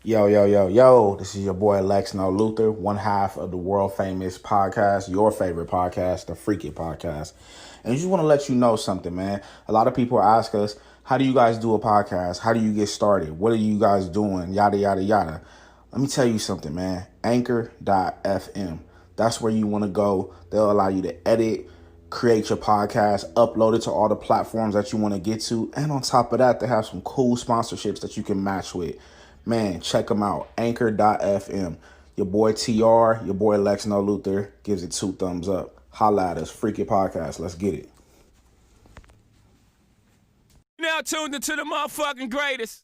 Yo. This is your boy Lex and Luther, one half of the world famous podcast, your favorite podcast, the Freaky Podcast. And I just want to let you know something, man. A lot of people ask us, how do you guys do a podcast? How do you get started? What are you guys doing? Yada, yada, yada. Let me tell you something, man. Anchor.fm. That's where you want to go. They'll allow you to edit, create your podcast, upload it to all the platforms that you want to get to. And on top of that, they have some cool sponsorships that you can match with. Man, check them out. Anchor.fm. Your boy TR, your boy Lex and Luther gives it 2 thumbs up. Holla at us. Freaky Podcast. Let's get it. Now tuned into the motherfucking greatest.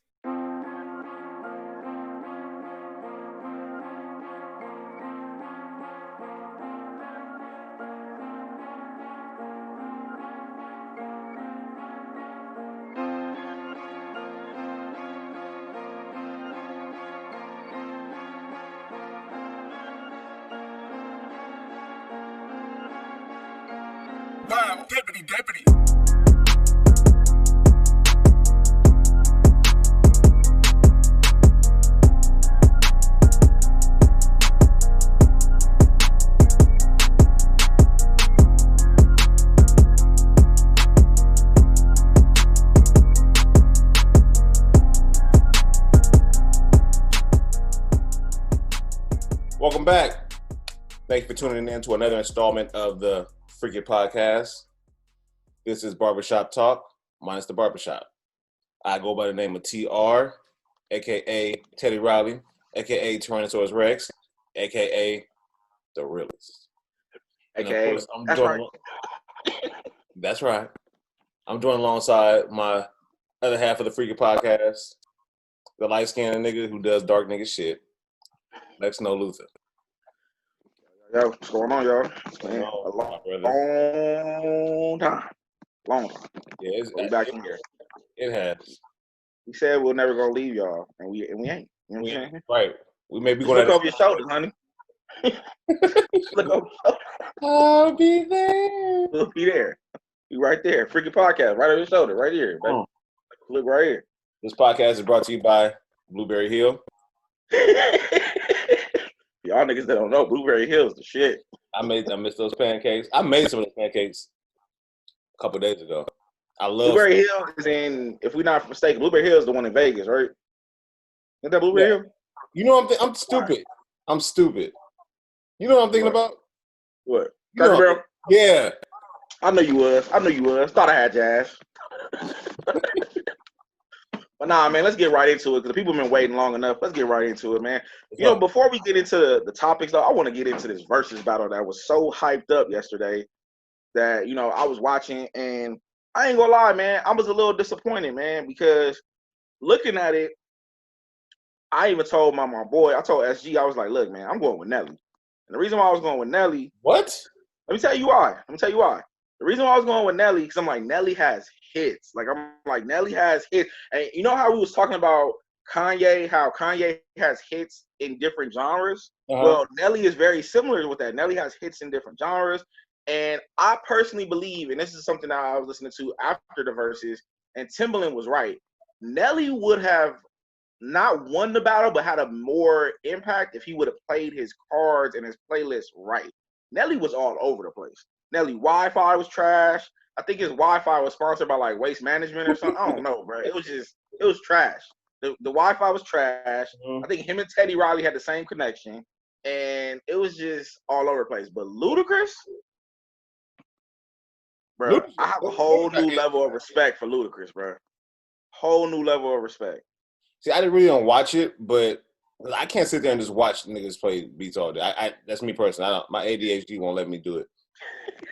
Wow, deputy. Welcome back. Thank you for tuning in to another installment of the Freaky Podcast. This is Barbershop Talk, minus the barbershop. I go by the name of TR, a.k.a. Teddy Riley, a.k.a. Tyrannosaurus Rex, a.k.a. The Realist. A.k.a. That's right. That's right. I'm joined alongside my other half of the Freaky Podcast, the light-skinned nigga who does dark nigga shit, Lex No Luther. Yo, what's going on, y'all? Man, a long time. Yeah, we back in here. It has. We said we're never gonna leave y'all, and we ain't. You know what I'm saying? Right. We may be going to look over your shoulders, honey. Look over your shoulders. I'll be there. We'll be there. You right there. Freaky Podcast, right over your shoulder, right here. Baby. Look right here. This podcast is brought to you by Blueberry Hill. Y'all niggas that don't know, Blueberry Hill's the shit. I missed those pancakes. I made some of those pancakes a couple days ago. I love Blueberry Hill is in, if we're not mistaken, Blueberry Hill is the one in Vegas, right? Isn't that Blueberry Hill? You know I'm stupid. I'm stupid. You know what I'm thinking about? What? Cracker Barrel? Yeah. I know you was. Thought I had your ass. But nah, man, let's get right into it because the people have been waiting long enough. Let's get right into it, man. You know, before we get into the topics, though, I want to get into this versus battle that was so hyped up yesterday that, you know, I was watching, and I ain't gonna lie, man, I was a little disappointed, man, because looking at it, I even told my boy, I told SG, I was like, look, man, I'm going with Nelly. And the reason why I was going with Nelly... What? Let me tell you why. The reason why I was going with Nelly, because I'm like, Nelly has hits. Nelly has hits. And you know how we was talking about Kanye, how Kanye has hits in different genres? Uh-huh. Well, Nelly is very similar with that. Nelly has hits in different genres. And I personally believe, and this is something that I was listening to after the verses, and Timbaland was right, Nelly would have not won the battle, but had a more impact if he would have played his cards and his playlist right. Nelly was all over the place. Nelly Wi-Fi was trash. I think his Wi-Fi was sponsored by like Waste Management or something. I don't know, bro. It was trash. The Wi-Fi was trash. Mm-hmm. I think him and Teddy Riley had the same connection, and it was just all over the place. But Ludacris, bro, I have a whole new level of respect for Ludacris, bro. Whole new level of respect. See, I didn't really watch it, but I can't sit there and just watch niggas play beats all day. That's me personally. My ADHD won't let me do it.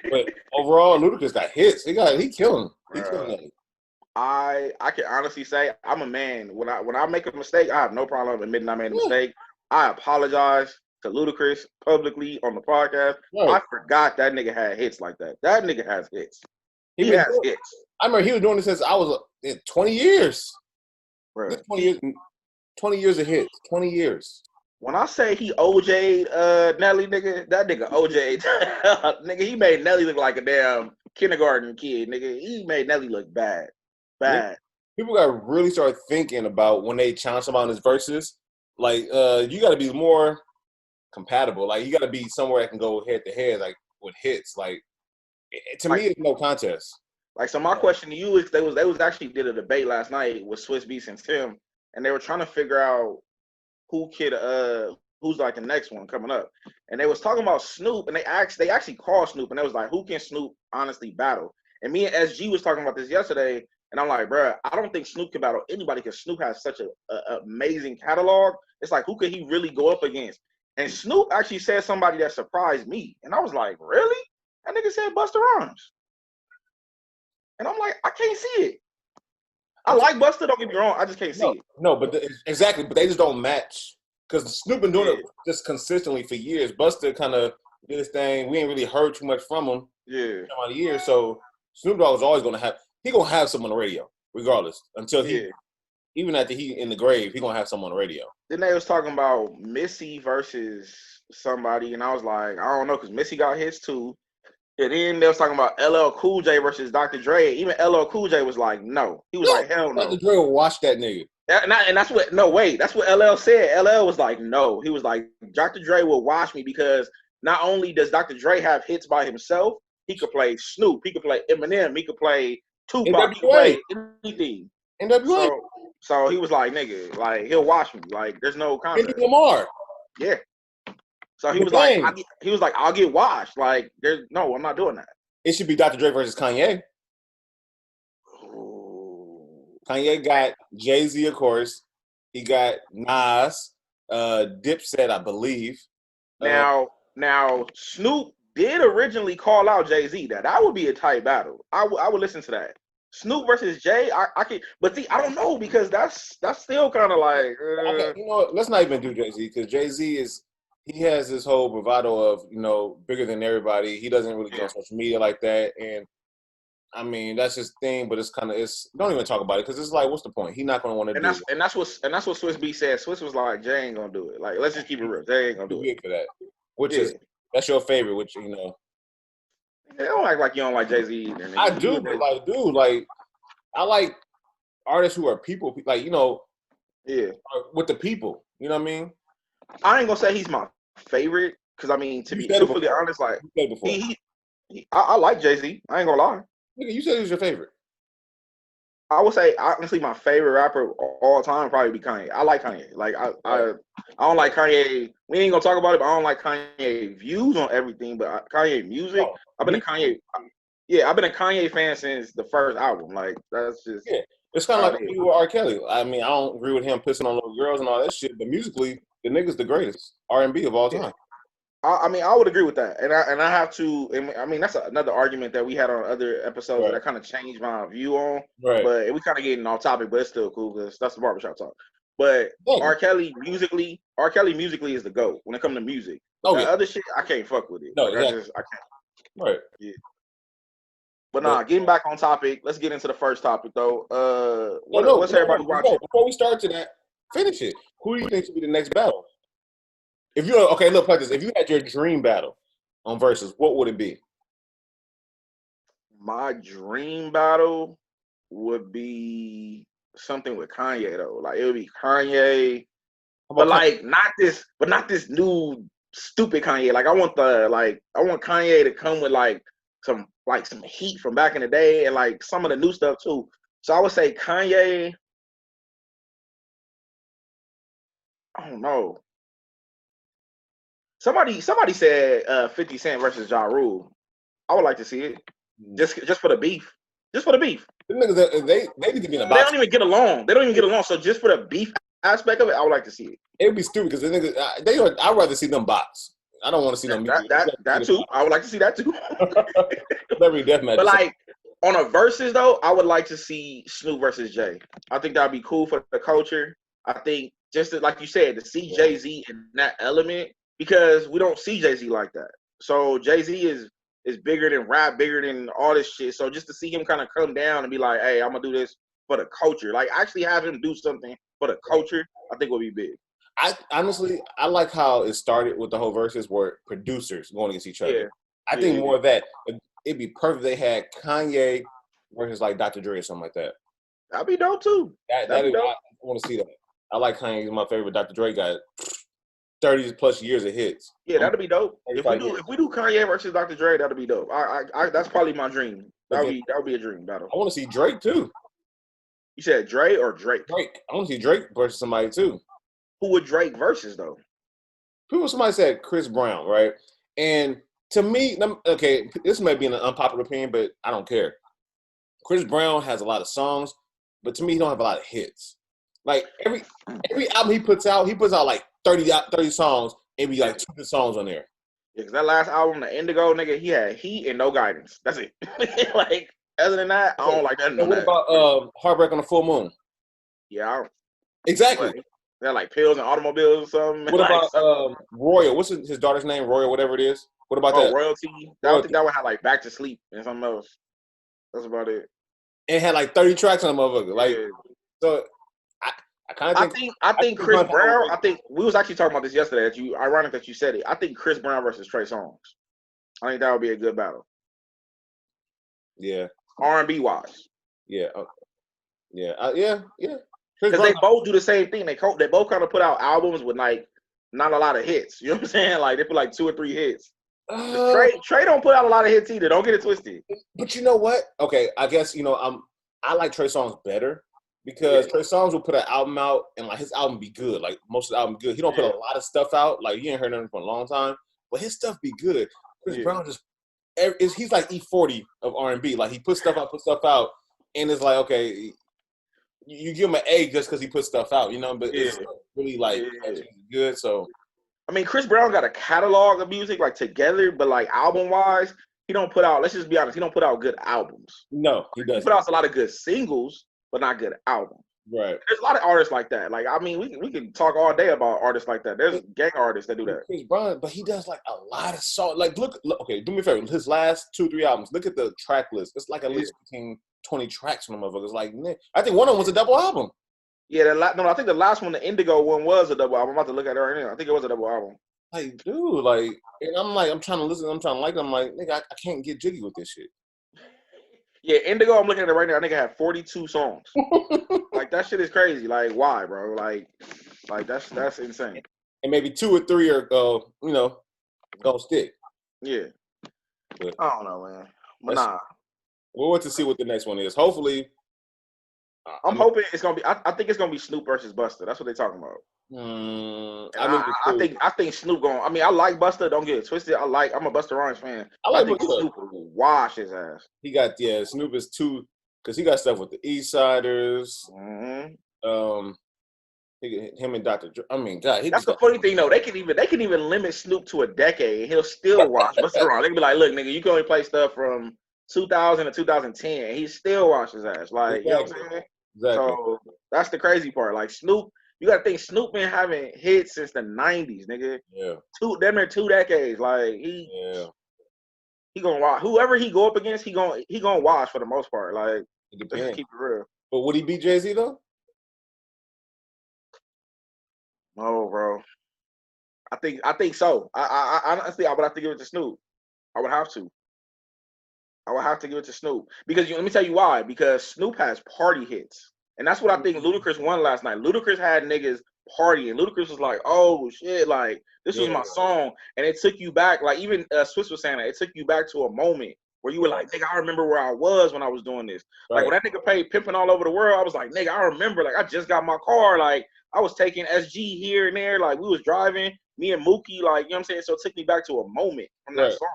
But overall, Ludacris got hits. He killing. He killing it. I can honestly say I'm a man. When I make a mistake, I have no problem admitting I made a mistake. I apologize to Ludacris publicly on the podcast. Right. I forgot that nigga had hits like that. That nigga has hits. He has hits. I remember he was doing this since I was 20 years. Bro. 20 years of hits. 20 years. When I say he OJ'd Nelly, nigga, that nigga OJ'd. Nigga, he made Nelly look like a damn kindergarten kid, nigga. He made Nelly look bad. Bad. People got to really start thinking about when they challenge him on his verses, Like, you got to be more compatible. Like, you got to be somewhere that can go head to head, like with hits. Like, to me, it's no contest. Like, so my question to you is, they was actually did a debate last night with Swiss Beats and Tim, and they were trying to figure out who's like the next one coming up, and they was talking about Snoop, and they actually called Snoop, and they was like, who can Snoop honestly battle? And me and SG was talking about this yesterday, and I'm like, bro, I don't think Snoop can battle anybody because Snoop has such a amazing catalog. It's like, who could he really go up against? And Snoop actually said somebody that surprised me, and I was like, really? That nigga said Busta Rhymes, and I'm like, I can't see it. I like Busta, don't get me wrong, I just can't see it. No, but exactly, but they just don't match. Because Snoop been doing it just consistently for years. Busta kind of did his thing. We ain't really heard too much from him. Yeah. About a year, so Snoop Dogg is always gonna have some on the radio, regardless. Until even after he in the grave, he gonna have some on the radio. Then they was talking about Missy versus somebody, and I was like, I don't know, because Missy got hits too. And then they was talking about LL Cool J versus Dr. Dre. Even LL Cool J was like, no. He was like, hell no. Dr. Dre will watch that nigga. And that's what, no, wait, that's what LL said. LL was like, no. He was like, Dr. Dre will watch me because not only does Dr. Dre have hits by himself, he could play Snoop, he could play Eminem, he could play Tupac, he could play anything. NWA. So he was like, nigga, like, he'll watch me. Like, there's no comment. Kendrick Lamar. Yeah. So he was like, I'll get washed. Like, no, I'm not doing that. It should be Dr. Dre versus Kanye. Kanye got Jay-Z, of course. He got Nas, Dipset, I believe. Now, Snoop did originally call out Jay-Z. That would be a tight battle. I would listen to that. Snoop versus Jay, I can, but see, I don't know because that's still kind of like. Okay, you know what? Let's not even do Jay-Z because Jay-Z he has this whole bravado of bigger than everybody. He doesn't really get on social media like that, and I mean that's his thing. But don't even talk about it because it's like, what's the point? He's not gonna want to do it. And that's what Swiss B said. Swiss was like, Jay ain't gonna do it. Like, let's just keep it real. Jay ain't gonna do it for that. That's your favorite, which They don't act like you don't like Jay-Z. I do, but I like artists who are people, like with the people. You know what I mean? I ain't gonna say he's my favorite because I mean, to be truthfully honest, like I like Jay-Z. I ain't gonna lie. Nigga, you said he was your favorite. I would say honestly, my favorite rapper all time probably be Kanye. I like Kanye. Like I don't like Kanye. We ain't gonna talk about it, but I don't like Kanye views on everything. But Kanye music, I've been a Kanye. Yeah, I've been a Kanye fan since the first album. Like that's just It's kind of like you with R. Kelly. I mean, I don't agree with him pissing on little girls and all that shit, but musically, the nigga's the greatest R&B of all time. I mean, I would agree with that, and I have to. I mean, that's another argument that we had on other episodes that I kind of changed my view on. Right. But we kind of getting off topic, but it's still cool because that's the barbershop talk. But R. Kelly musically is the GOAT when it comes to music. Other shit, I can't fuck with it. No, I can't. Right. Yeah. But getting back on topic, let's get into the first topic though. What's everybody watching? Before we start to that, finish it. Who do you think should be the next battle? If you look like this. If you had your dream battle on Versus, what would it be? My dream battle would be something with Kanye though. Like it would be Kanye, but not this new stupid Kanye. Like I want Kanye to come with some heat from back in the day and like some of the new stuff too. So I would say Kanye. I don't know. Somebody said 50 Cent versus Ja Rule. I would like to see it. Just for the beef. Just for the beef. The niggas, they need to be in a box. They don't even get along. So just for the beef aspect of it, I would like to see it. It would be stupid because the niggas, I'd rather see them box. I don't want to see them. That too. I would like to see that too. Celebrity deathmatch. But like on a versus though, I would like to see Snoop versus Jay. I think that'd be cool for the culture. I think just like you said, to see Jay-Z in that element. Because we don't see Jay-Z like that. So Jay-Z is bigger than rap, bigger than all this shit. So just to see him kind of come down and be like, hey, I'm going to do this for the culture. Like actually have him do something for the culture, I think would be big. I honestly like how it started with the whole verses where producers going against each other. Yeah. I think more of that. It'd be perfect if they had Kanye versus like Dr. Dre or something like that. That'd be dope too. I want to see that. I like Kanye. He's my favorite. Dr. Dre got 30 plus years of hits. Yeah, that'd be dope. If we 35 do years. if we do Kanye versus Dr. Dre, that'd be dope. I that's probably my dream. That would be a dream battle. I want to see Drake too. You said Dre or Drake? Drake. I want to see Drake versus somebody too. Who would Drake versus though? Somebody said Chris Brown, right? And to me, okay, this may be an unpopular opinion, but I don't care. Chris Brown has a lot of songs, but to me, he don't have a lot of hits. Like every album he puts out like 30 songs, and be like 2 good songs on there. Yeah, cause that last album, the Indigo, nigga, he had heat and no guidance. That's it. Like other than that, I don't like that. And what about Heartbreak on the Full Moon? Yeah, Exactly. They're like pills and automobiles or something. What like, about Royal? What's his daughter's name? Royal, whatever it is. What about that? Royalty. I think that one had like Back to Sleep and something else. That's about it. It had like 30 tracks on the motherfucker. Like, yeah. So I kind of think. I think Chris Brown. I think we was actually talking about this yesterday. Ironic that you said it. I think Chris Brown versus Trey Songz. I think that would be a good battle. Yeah. R&B wise. Yeah. Yeah. Because they both do the same thing. They both kind of put out albums with like not a lot of hits. You know what I'm saying? Like they put like 2 or 3 hits. Trey don't put out a lot of hits either. Don't get it twisted. But you know what? Okay, I guess I like Trey Songz better because Trey Songz will put an album out and like his album be good. Like most of the album be good. He don't put a lot of stuff out. Like you ain't heard nothing for a long time, but his stuff be good. Chris Brown he's like E40 of R&B. Like he puts stuff out, and it's like okay, you give him an A just because he puts stuff out, but it's really like good. So. I mean, Chris Brown got a catalog of music like together, but like album wise, he don't put out. Let's just be honest, he don't put out good albums. No, he doesn't. He put out a lot of good singles, but not good albums. Right. There's a lot of artists like that. Like I mean, we can talk all day about artists like that. There's gang artists that do that. Chris Brown, but he does like a lot of songs. Like look, okay, do me a favor. His last 2-3 albums. Look at the track list. It's like at least 20 tracks from the motherfuckers. Like I think one of them was a double album. Yeah, I think the last one, the Indigo one, was a double album. I'm about to look at it right now. I think it was a double album. Like, dude, like, and I'm trying to listen, I'm trying to like them. I'm like, nigga, I can't get jiggy with this shit. Yeah, Indigo, I'm looking at it right now. I think I have 42 songs. Like, that shit is crazy. Like, why, bro? Like that's insane. And maybe 2 or 3 are, gonna stick. Yeah. But I don't know, man. But nah. We'll wait to see what the next one is. Hopefully. I'm hoping it's gonna be. I think it's gonna be Snoop versus Busta. That's what they're talking about. I think Snoop going. I mean, I like Busta. Don't get it twisted. I'm a Busta Rhymes fan. I think Snoop will wash his ass. He got Snoop is too because he got stuff with the East Siders. Mm-hmm. Him and Dr. Dre. I mean, God, that's the funny thing though. They can even limit Snoop to a decade, and he'll still wash Busta Rhymes. They can be like, look, nigga, you can only play stuff from 2000 to 2010, and he still washes his ass. Like, you know what I'm saying? Exactly. So that's the crazy part. Like Snoop, you gotta think Snoop been having hits since the 90s, nigga. Yeah. 2 decades. Like he gonna wash. Whoever he go up against, he gonna wash for the most part. Like just keep it real. But would he beat Jay-Z though? No, bro. I think so. I honestly I would have to give it to Snoop. I would have to give it to Snoop because let me tell you why. Because Snoop has party hits, and that's what I think Ludacris won last night. Ludacris had niggas partying. Ludacris was like, "Oh shit, like this was my song," and it took you back. Like even Swiss was saying that it took you back to a moment where you were like, "Nigga, I remember where I was when I was doing this." Right. Like when that nigga played "Pimpin' All Over the World," I was like, "Nigga, I remember. Like I just got my car. Like I was taking SG here and there. Like we was driving, me and Mookie. Like you know what I'm saying. So it took me back to a moment from that song."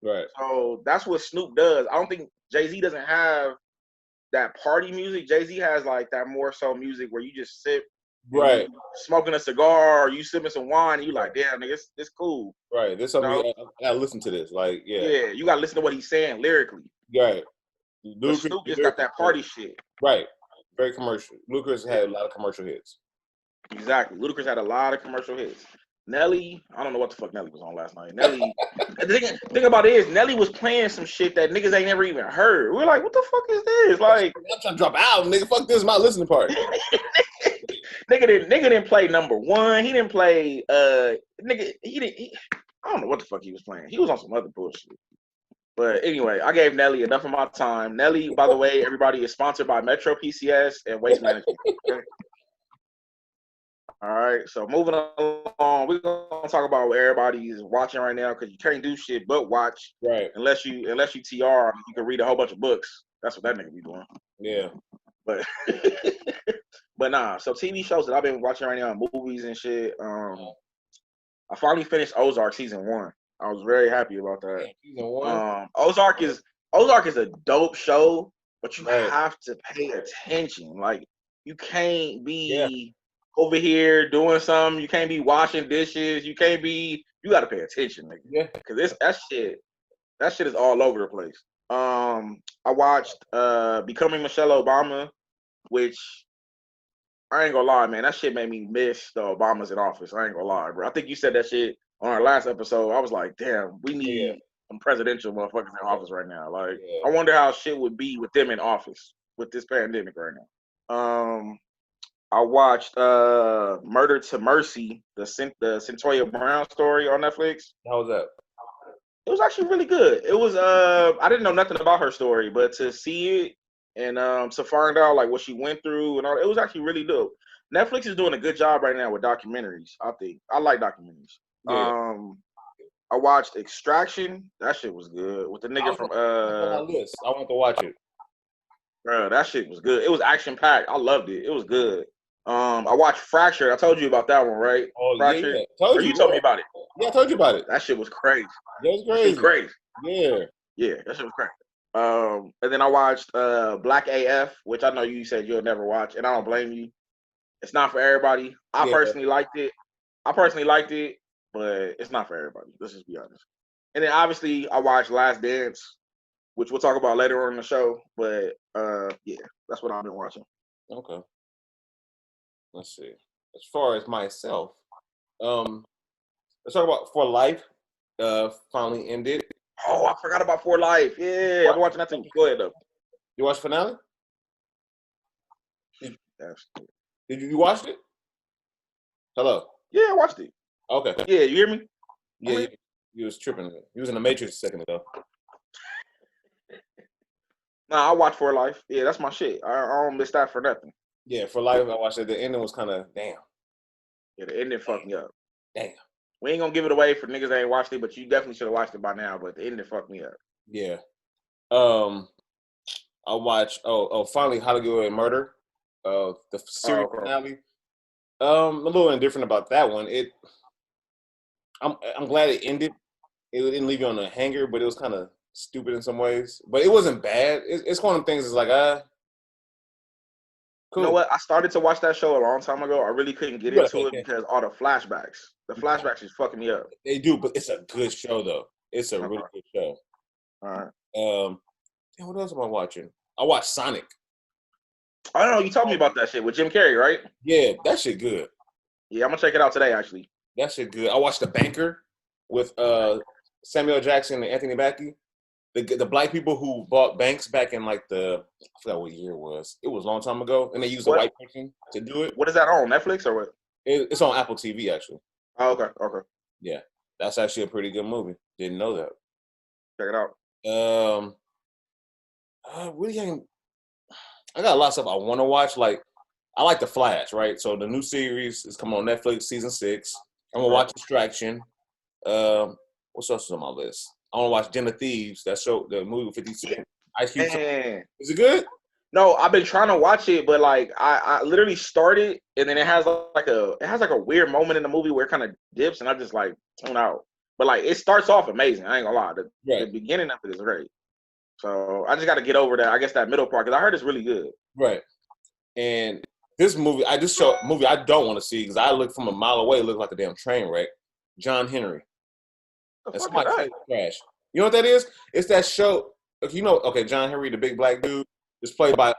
Right. So that's what Snoop does. I don't think Jay-Z doesn't have that party music. Jay-Z has like that more so music where you just sit, right, smoking a cigar, or you sipping some wine, and you like, damn, nigga, it's cool. Right. This something I gotta listen to this. Like, yeah, you gotta listen to what he's saying lyrically. Right. Snoop just got that party shit. Right. Very commercial. Ludacris had a lot of commercial hits. Exactly. Ludacris had a lot of commercial hits. Nelly, I don't know what the fuck Nelly was on last night. Nelly, the thing about it is, Nelly was playing some shit that niggas ain't never even heard. We're like, what the fuck is this? Like, I'm trying to drop out, nigga. Fuck this, my listening part. nigga didn't play number one. He didn't play. I don't know what the fuck he was playing. He was on some other bullshit. But anyway, I gave Nelly enough of my time. Nelly, by the way, everybody is sponsored by Metro PCS and Waste Management. Okay? All right, so moving along, we're gonna talk about what everybody is watching right now because you can't do shit but watch Right. unless you TR. You can read a whole bunch of books. That's what that nigga be doing. Yeah. But but nah. So TV shows that I've been watching right now, movies and shit. I finally finished Ozark season 1. I was very happy about that. Season 1. Ozark is a dope show, but you have to pay attention. Like you can't be over here doing something. You can't be washing dishes. You can't be. You got to pay attention, nigga. Yeah. Because that shit is all over the place. I watched Becoming Michelle Obama, which I ain't gonna lie, man. That shit made me miss the Obamas in office. I ain't gonna lie, bro. I think you said that shit on our last episode. I was like, damn, we need some presidential motherfuckers in office right now. Like, I wonder how shit would be with them in office with this pandemic right now. I watched Murder to Mercy, the Centoya Brown story on Netflix. How was that? It was actually really good. It was I didn't know nothing about her story, but to see it and to find out like what she went through and all, it was actually really dope. Netflix is doing a good job right now with documentaries. I think I like documentaries. Yeah. I watched Extraction. That shit was good with the nigga from on my list. I want to watch it. Bro, that shit was good. It was action packed. I loved it. It was good. I watched Fractured. I told you about that one, right? Oh, Fractured. Yeah. Or you told me about it. Yeah, I told you about it. That shit was crazy. That was crazy. That shit was crazy. Yeah. Yeah, that shit was crazy. And then I watched Black AF, which I know you said you'll never watch, and I don't blame you. It's not for everybody. I personally liked it, but it's not for everybody. Let's just be honest. And then obviously I watched Last Dance, which we'll talk about later on in the show. But yeah, that's what I've been watching. Okay. Let's see. As far as myself, let's talk about For Life. Finally ended. Oh, I forgot about For Life. Yeah, I've been watching that too. Go ahead though. You watched finale? Yes. Did you watch it? Hello. Yeah, I watched it. Okay. Yeah, you hear me? Yeah, you was tripping. You was in the Matrix a second ago. Nah, I watched For Life. Yeah, that's my shit. I don't miss that for nothing. Yeah, For Life, I watched it. The ending was kind of damn. Yeah, the ending fucked me up. Damn. We ain't gonna give it away for niggas that ain't watched it, but you definitely should have watched it by now. But the ending fucked me up. Yeah. I watched. Finally, Hollywood Murder. The series finale. I'm a little indifferent about that one. I'm glad it ended. It didn't leave you on a hanger, but it was kind of stupid in some ways. But it wasn't bad. It's one of them things. It's like cool. You know what? I started to watch that show a long time ago. I really couldn't get into it because all the flashbacks. The flashbacks is fucking me up. They do, but it's a good show though. It's a really good show. All right. What else am I watching? I watched Sonic. I don't know. You told me about that shit with Jim Carrey, right? Yeah, that shit good. Yeah, I'm gonna check it out today. Actually, that shit good. I watched The Banker with Samuel Jackson and Anthony Mackie. The black people who bought banks back in like I forgot what year it was. It was a long time ago, and they used a white person to do it. What is that on Netflix or what? It's on Apple TV actually. Oh, okay. Yeah, that's actually a pretty good movie. Didn't know that. Check it out. I got a lot of stuff I want to watch. Like, I like The Flash, right? So the new series is coming on Netflix, season 6. I'm gonna watch Distraction. What else is on my list? I want to watch Den of Thieves. That show, the movie with 50 Cent. Ice Cube. Is it good? No, I've been trying to watch it, but like I literally started, and then it has like a weird moment in the movie where it kind of dips, and I just like tune out. But like it starts off amazing. I ain't gonna lie. The beginning of it is great. So I just got to get over that. I guess that middle part because I heard it's really good. Right. And this movie, movie I don't want to see because I look from a mile away. It looked like a damn train wreck. John Henry. That's my favorite trash. You know what that is? It's that show. John Henry, the big black dude, is played by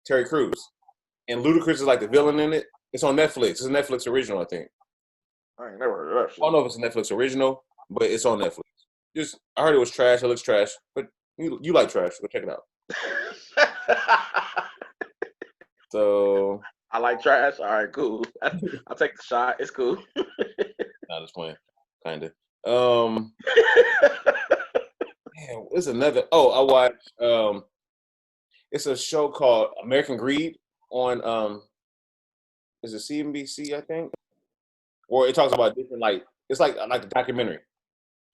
Terry Crews, and Ludacris is like the villain in it. It's on Netflix. It's a Netflix original, I think. I ain't never heard of that shit. I don't know if it's a Netflix original, but it's on Netflix. I heard it was trash. It looks trash, but you like trash. Go check it out. So I like trash. All right, cool. I'll take the shot. It's cool. Nah, just playing, kind of. It's another. I watched. It's a show called American Greed on is it CNBC, I think? Or it talks about different, like, it's like a documentary.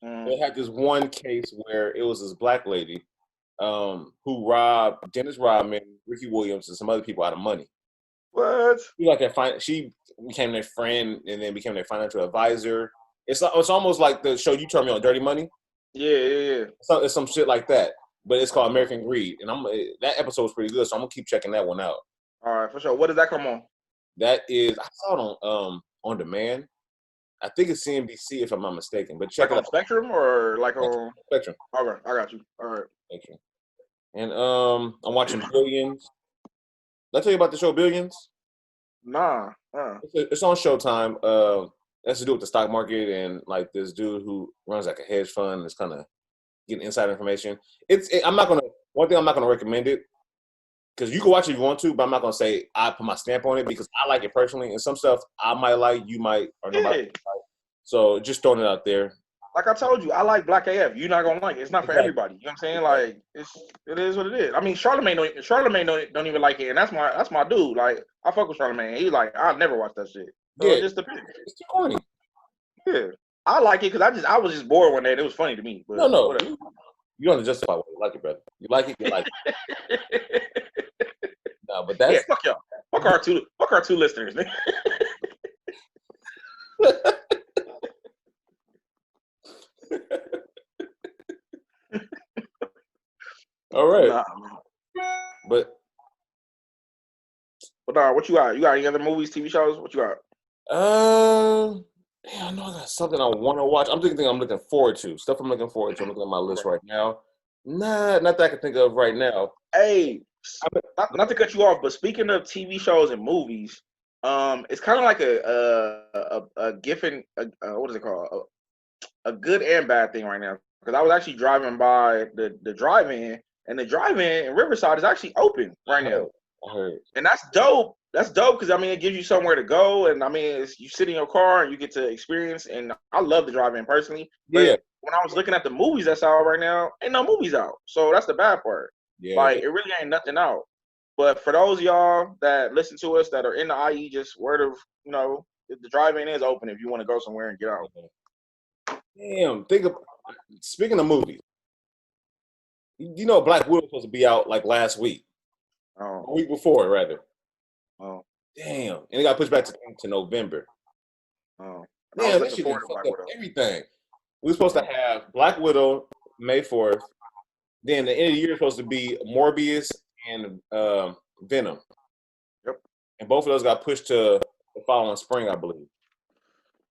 They had this one case where it was this black lady who robbed Dennis Rodman, Ricky Williams, and some other people out of money. What? She became their friend and then became their financial advisor. It's almost like the show you turned me on, Dirty Money. Yeah. It's some shit like that, but it's called American Greed, and that episode was pretty good, so I'm gonna keep checking that one out. All right, for sure. What does that come on? That is, I saw it on demand. I think it's CNBC if I'm not mistaken, but check Like it on out. Spectrum or like on Spectrum. All right, I got you. All right. Spectrum. And I'm watching Billions. Did I tell you about the show Billions? Nah. It's on Showtime. That's to do with the stock market and like this dude who runs like a hedge fund and is kind of getting inside information. One thing I'm not gonna recommend it because you can watch it if you want to, but I'm not gonna say I put my stamp on it because I like it personally, and some stuff I might like, you might, or nobody might like. So just throwing it out there. Like I told you, I like Black AF. You're not gonna like it. It's not for everybody. You know what I'm saying? Like it is what it is. I mean, Charlamagne don't even like it, and that's my dude. Like I fuck with Charlamagne. He's like, I'll never watch that shit. So Yeah, it just depends. it's too corny. Yeah, I like it because I was just bored one day. And it was funny to me. But No, whatever. you don't justify why you like it, brother. You like it, you like it. No, but that's fuck y'all. Fuck our two listeners. all right. Nah, But what you got? You got any other movies, TV shows? What you got? I know I got something I want to watch. I'm looking forward to. Stuff I'm looking forward to. I'm looking at my list right now. Nah, not that I can think of right now. Hey, not to cut you off, but speaking of TV shows and movies, it's kind of like a giffen, what is it called? A good and bad thing right now. Because I was actually driving by the drive-in, and the drive-in in Riverside is actually open right now. I heard. And that's dope. That's dope because I mean it gives you somewhere to go, and I mean you sit in your car and you get to experience. And I love the drive-in personally. But Yeah. when I was looking at the movies that's out right now, ain't no movies out. So that's the bad part. Yeah. Like it really ain't nothing out. But for those of y'all that listen to us that are in the IE, just word of the drive-in is open if you want to go somewhere and get out. Damn. Speaking of movies, you know Black Widow was supposed to be out like last week. Oh. A week before, rather. Oh. Damn. And it got pushed back to November. Oh. Man, that shit fucked up everything. We were supposed to have Black Widow May 4th. Then the end of the year is supposed to be Morbius and Venom. Yep. And both of those got pushed to the following spring, I believe.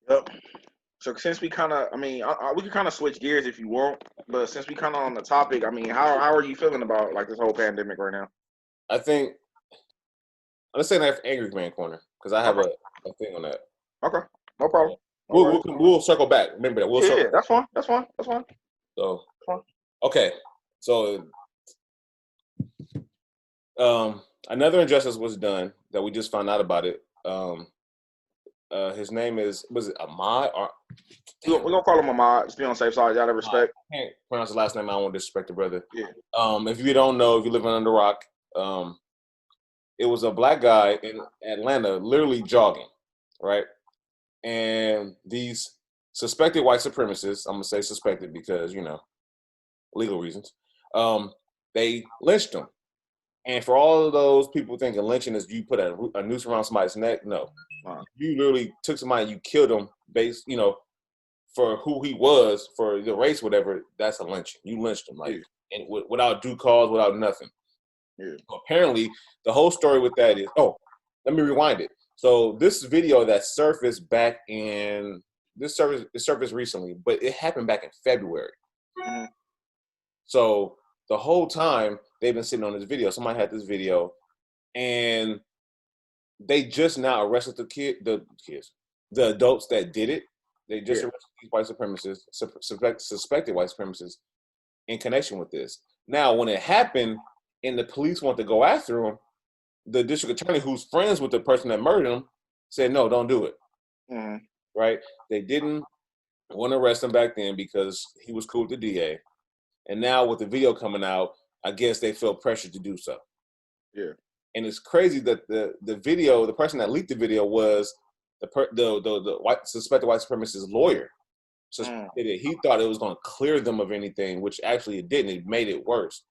Yep. So since we kind of, we can kind of switch gears if you want, but since we kind of on the topic, I mean, how are you feeling about like this whole pandemic right now? I think I'm gonna say that for Angry Man Corner because I have a thing on that. Okay, no problem. We'll circle back. Remember that. Yeah, that's fine. That's fine. So, fine. Okay. So, another injustice was done that we just found out about it. His name was it Ahmaud? We're gonna call him Ahmaud. Just be on the safe side. Out of respect. I can't pronounce the last name. I don't want to disrespect the brother. Yeah. If you don't know, if you live under a rock, it was a black guy in Atlanta, literally jogging, right? And these suspected white supremacists, I'm gonna say suspected because legal reasons, they lynched him. And for all of those people thinking lynching is you put a noose around somebody's neck, no. You literally took somebody, you killed him based, for who he was, for the race, whatever. That's a lynching. You lynched him, and without due cause, without nothing. Yeah. Apparently, the whole story with that is, let me rewind it. So this video that surfaced surfaced recently, but it happened back in February. Mm-hmm. So the whole time they've been sitting on this video. Somebody had this video, and they just now arrested the adults that did it. They just arrested these white supremacists, suspected white supremacists, in connection with this. Now, when it happened, and the police want to go after him, the district attorney, who's friends with the person that murdered him, said, "No, don't do it." Mm-hmm. Right? They didn't want to arrest him back then because he was cool with the DA. And now with the video coming out, I guess they feel pressured to do so. Yeah. And it's crazy that the video, the person that leaked the video was the white suspected white supremacist lawyer. He thought it was going to clear them of anything, which actually it didn't. It made it worse.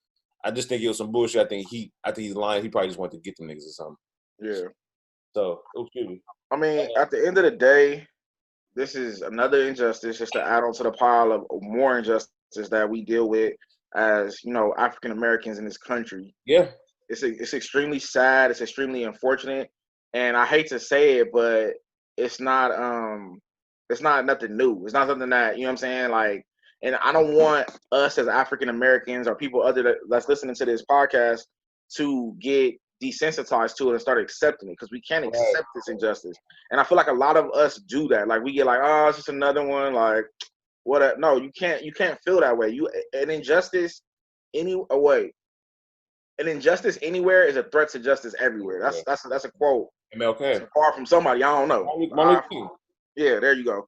I just think it was some bullshit. I think he's lying. He probably just wanted to get them niggas or something. Yeah. So it was cute. I mean, at the end of the day, this is another injustice just to add on to the pile of more injustices that we deal with as, African Americans in this country. Yeah. It's extremely sad. It's extremely unfortunate. And I hate to say it, but it's not nothing new. It's not something that, you know what I'm saying? Like, and I don't want us as African Americans or people that's listening to this podcast to get desensitized to it and start accepting it, because we can't accept this injustice. And I feel like a lot of us do that. Like, we get like, oh, it's just another one. Like, what? No, you can't feel that way. An injustice anywhere is a threat to justice everywhere. That's a quote. MLK. It's far from somebody. I don't know. Yeah, there you go.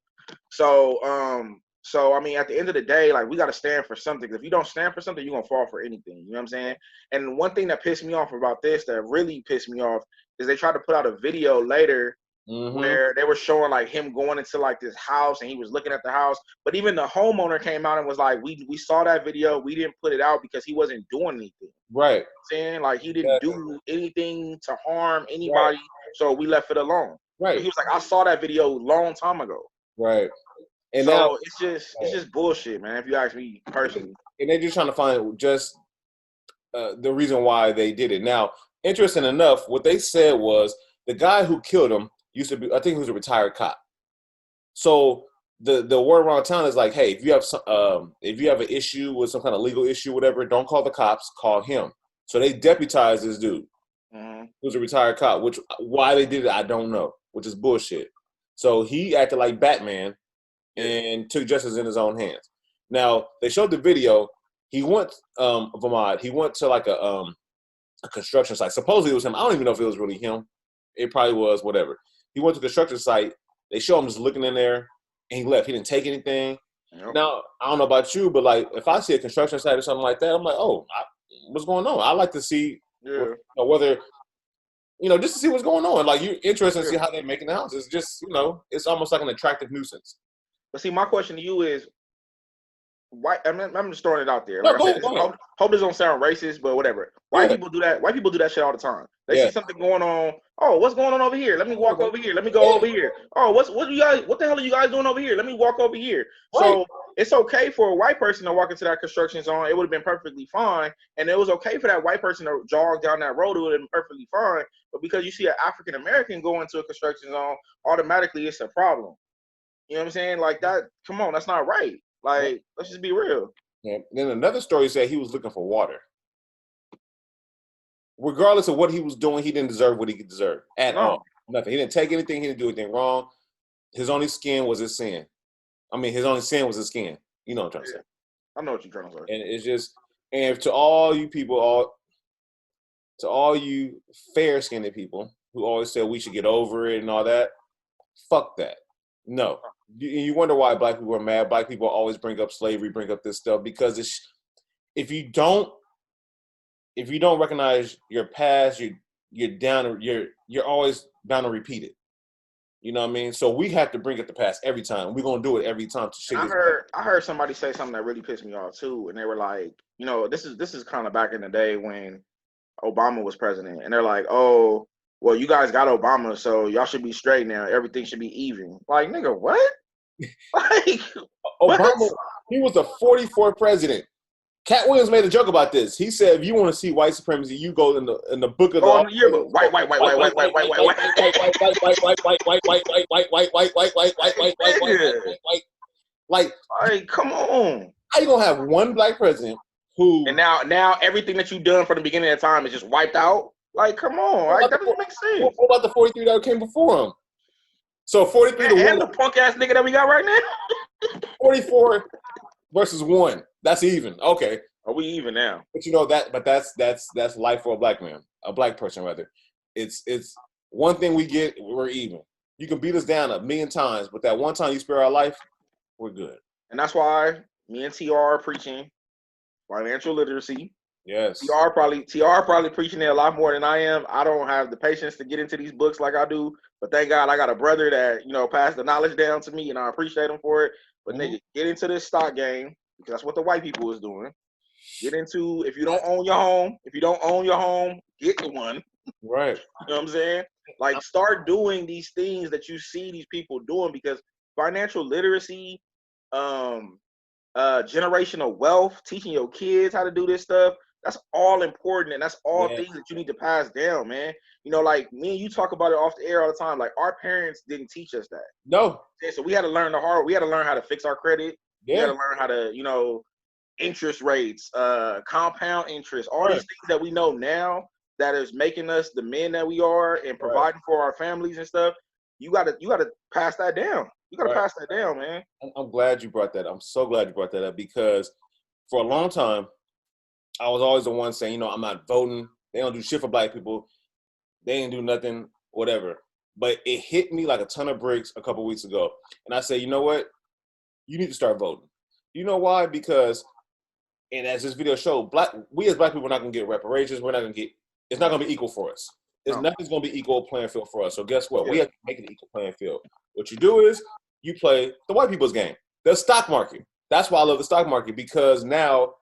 So I mean, at the end of the day, like, we got to stand for something. If you don't stand for something, you're gonna fall for anything. You know what I'm saying? And one thing that pissed me off about this, that really pissed me off, is they tried to put out a video later where they were showing like him going into like this house and he was looking at the house. But even the homeowner came out and was like, we saw that video, we didn't put it out because he wasn't doing anything. Right. You know what I'm saying? Like, he didn't do anything to harm anybody, so we left it alone. Right. But he was like, I saw that video a long time ago. Right. And so now it's just bullshit, man, if you ask me personally. And they're just trying to find just the reason why they did it. Now, interesting enough, what they said was the guy who killed him used to be, I think he was a retired cop. So the word around town is like, hey, if you have an issue with some kind of legal issue, whatever, don't call the cops, call him. So they deputized this dude who's a retired cop, which why they did it, I don't know, which is bullshit. So he acted like Batman and took justice in his own hands. Now, they showed the video. He went of Ahmaud. He went to like a construction site. Supposedly it was him. I don't even know if it was really him. It probably was, whatever. He went to the construction site. They show him just looking in there, and he left. He didn't take anything. Yep. Now, I don't know about you, but like if I see a construction site or something like that, I'm like, oh, what's going on? I like to see whether, just to see what's going on. Like, you're interested to see how they're making the house. It's just, it's almost like an attractive nuisance. But see, my question to you is, why? I'm just throwing it out there. Like I said, hope this don't sound racist, but whatever. White people do that. White people do that shit all the time. They see something going on. Oh, what's going on over here? Let me walk over here. Let me go over here. Oh, what the hell are you guys doing over here? Let me walk over here. Right. So it's okay for a white person to walk into that construction zone. It would have been perfectly fine. And it was okay for that white person to jog down that road. It would have been perfectly fine. But because you see an African American go into a construction zone, automatically it's a problem. You know what I'm saying? Like, that, come on, that's not right. Like, let's just be real. Yeah. Then another story said he was looking for water. Regardless of what he was doing, he didn't deserve what he deserved at all. Nothing. He didn't take anything. He didn't do anything wrong. His only sin was his sin. I mean, his only sin was his skin. You know what I'm trying to say. I know what you're trying to say. And it's just, and to all you people, to all you fair-skinned people who always say we should get over it and all that, fuck that. No. You wonder why black people are mad. Black people always bring up slavery, bring up this stuff, because if you don't recognize your past, you're always bound to repeat it. You know what I mean? So we have to bring up the past every time. We're gonna do it every time. I heard somebody say something that really pissed me off too, and they were like, this is kind of back in the day when Obama was president, and they're like, oh, well, you guys got Obama, so y'all should be straight now. Everything should be even. Like, nigga, what? Like, Obama, what? He was the 44th president. Cat Williams made a joke about this. He said, if you want to see white supremacy, you go in the book of the yearbook. White. Like, come on. How you gonna have one black president who and now everything that you've done from the beginning of time is just wiped out? Like, come on. Like, that doesn't make sense. What about the 43 that came before him? So 43 to 1. And the punk ass nigga that we got right now. 44 versus 1. That's even. Okay. Are we even now? But that's life for a black man. A black person rather. It's one thing we get, we're even. You can beat us down 1,000,000 times, but that one time you spare our life, we're good. And that's why me and TR are preaching financial literacy. Yes. TR probably preaching it a lot more than I am. I don't have the patience to get into these books like I do, but thank God I got a brother that, passed the knowledge down to me, and I appreciate him for it. But nigga, get into this stock game, because that's what the white people is doing. Get into, if you don't own your home, get the one. Right. You know what I'm saying? Like, start doing these things that you see these people doing, because financial literacy, generational wealth, teaching your kids how to do this stuff, that's all important, and that's all things that you need to pass down, man. Like me and you talk about it off the air all the time. Like, our parents didn't teach us that. No. So we had to learn we had to learn how to fix our credit. Yeah. We had to learn how to, interest rates, compound interest, all these things that we know now that is making us the men that we are and providing for our families and stuff. You gotta pass that down. You gotta pass that down, man. I'm glad you brought that up. I'm so glad you brought that up, because for a long time, I was always the one saying, I'm not voting. They don't do shit for black people. They ain't do nothing, whatever. But it hit me like a ton of bricks a couple weeks ago. And I said, you know what? You need to start voting. You know why? Because, and as this video showed, we as black people are not going to get reparations. We're not going to get, it's not going to be equal for us. Nothing's going to be equal playing field for us. So guess what? We have to make it equal playing field. What you do is you play the white people's game, the stock market. That's why I love the stock market, because now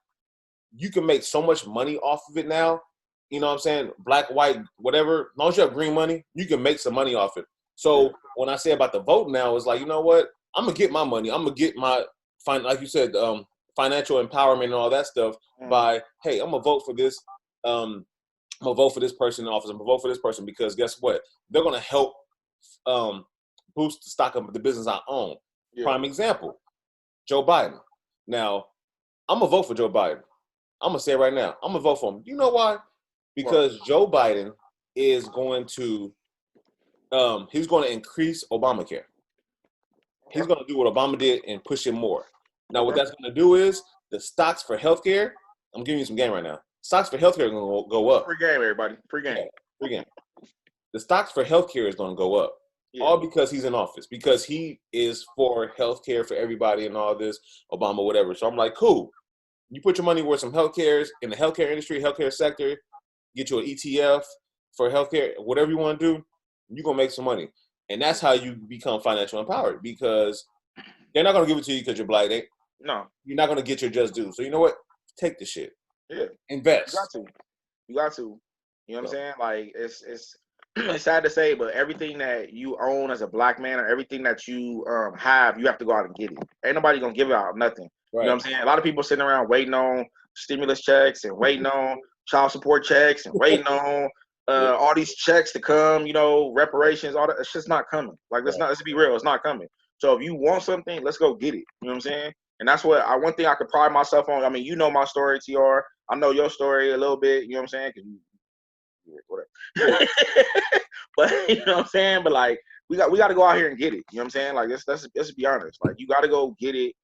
you can make so much money off of it now. You know what I'm saying? Black, white, whatever. As long as you have green money, you can make some money off it. So when I say about the vote now, it's like, you know what? I'm going to get my money. I'm going to get my, like you said, financial empowerment and all that stuff by, hey, I'm going to vote for this. I'm going to vote for this person in office. I'm going to vote for this person, because guess what? They're going to help boost the stock of the business I own. Yeah. Prime example, Joe Biden. Now, I'm going to vote for Joe Biden. I'm going to say it right now. I'm going to vote for him. You know why? Because Joe Biden is going to, he's going to increase Obamacare. He's going to do what Obama did and push it more. Now, what that's going to do is the stocks for healthcare, I'm giving you some game right now. Stocks for healthcare are going to go up. Free game, everybody. Free game. Yeah, free game. The stocks for healthcare is going to go up. Yeah. All because he's in office, because he is for healthcare for everybody and all this, Obama, whatever. So I'm like, cool. You put your money where some healthcare in the healthcare industry, healthcare sector, get you an ETF for healthcare, whatever you want to do, you're going to make some money. And that's how you become financially empowered, because they're not going to give it to you because you're black. No. You're not going to get your just due. So you know what? Take the shit. Yeah. Invest. You got to. You know what I'm saying? Like, it's it's sad to say, but everything that you own as a black man, or everything that you have, you have to go out and get it. Ain't nobody going to give out nothing. Right. You know what I'm saying? A lot of people sitting around waiting on stimulus checks and waiting on child support checks and waiting on all these checks to come, reparations, all that. It's just not coming. Like, let's be real. It's not coming. So if you want something, let's go get it. You know what I'm saying? And that's what one thing I could pride myself on. I mean, you know my story, TR. I know your story a little bit. You know what I'm saying? Whatever. But you know what I'm saying? But like, we got to go out here and get it. You know what I'm saying? Like, let's be honest. Like, you got to go get it,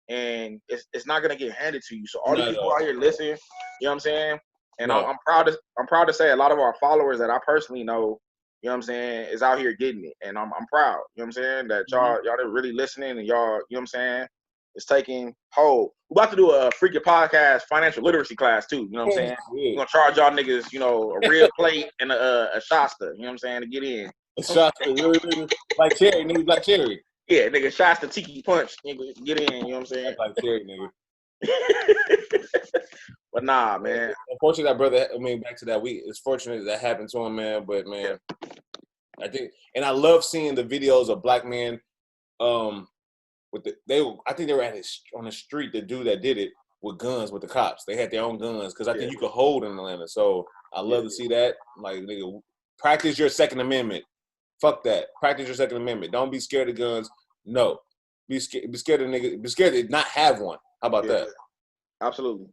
and it's not gonna get handed to you. So all these people out here listening, you know what I'm saying? And I'm proud to say a lot of our followers that I personally know, you know what I'm saying, is out here getting it, and I'm proud. You know what I'm saying? That y'all are really listening, and y'all, you know what I'm saying, it's taking hold. We're about to do a freaking podcast financial literacy class too. You know what I'm saying? We're gonna charge y'all niggas, a real plate and a Shasta. You know what I'm saying, to get in. A Shasta, really, like cherry, nigga, like cherry. Yeah, nigga, Shasta Tiki Punch, nigga, get in. You know what I'm saying? Like cherry, nigga. But nah, man. Unfortunately, that brother, back to that, it's fortunate that happened to him, man. But man, I think, and I love seeing the videos of black men. I think they were on the street. The dude that did it with guns with the cops. They had their own guns, because I think you could hold in Atlanta. So I love to see that. Like, nigga, practice your Second Amendment. Fuck that. Practice your Second Amendment. Don't be scared of guns. No, be scared of nigga. Be scared to not have one. How about that? Absolutely.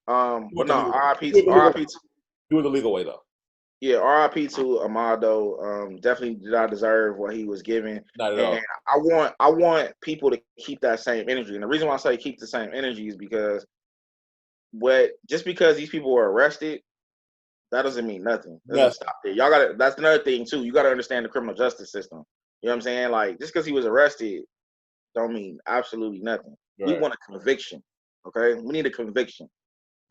But no, RIP. Do it the legal way though. Yeah, RIP to Ahmaud though. Definitely did not deserve what he was given. Not at all. I want people to keep that same energy. And the reason why I say keep the same energy is because just because these people were arrested, that doesn't mean nothing. Doesn't stop there. That's another thing too. You gotta understand the criminal justice system. You know what I'm saying? Like, just because he was arrested don't mean absolutely nothing. Right. We want a conviction. Okay? We need a conviction.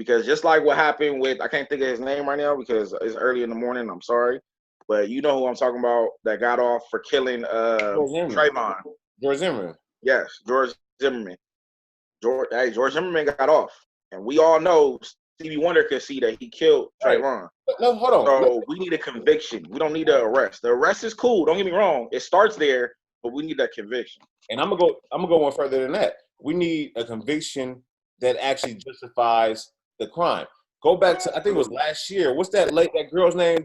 Because just like what happened with, I can't think of his name right now because it's early in the morning. I'm sorry, but you know who I'm talking about that got off for killing Draymond. George Zimmerman. Yes, George Zimmerman. George Zimmerman got off, and we all know Stevie Wonder could see that he killed Draymond. No, hold on. So we need a conviction. We don't need the arrest. The arrest is cool. Don't get me wrong. It starts there, but we need that conviction. And I'm gonna go one further than that. We need a conviction that actually justifies the crime. Go back to, I think it was last year. What's that girl's name?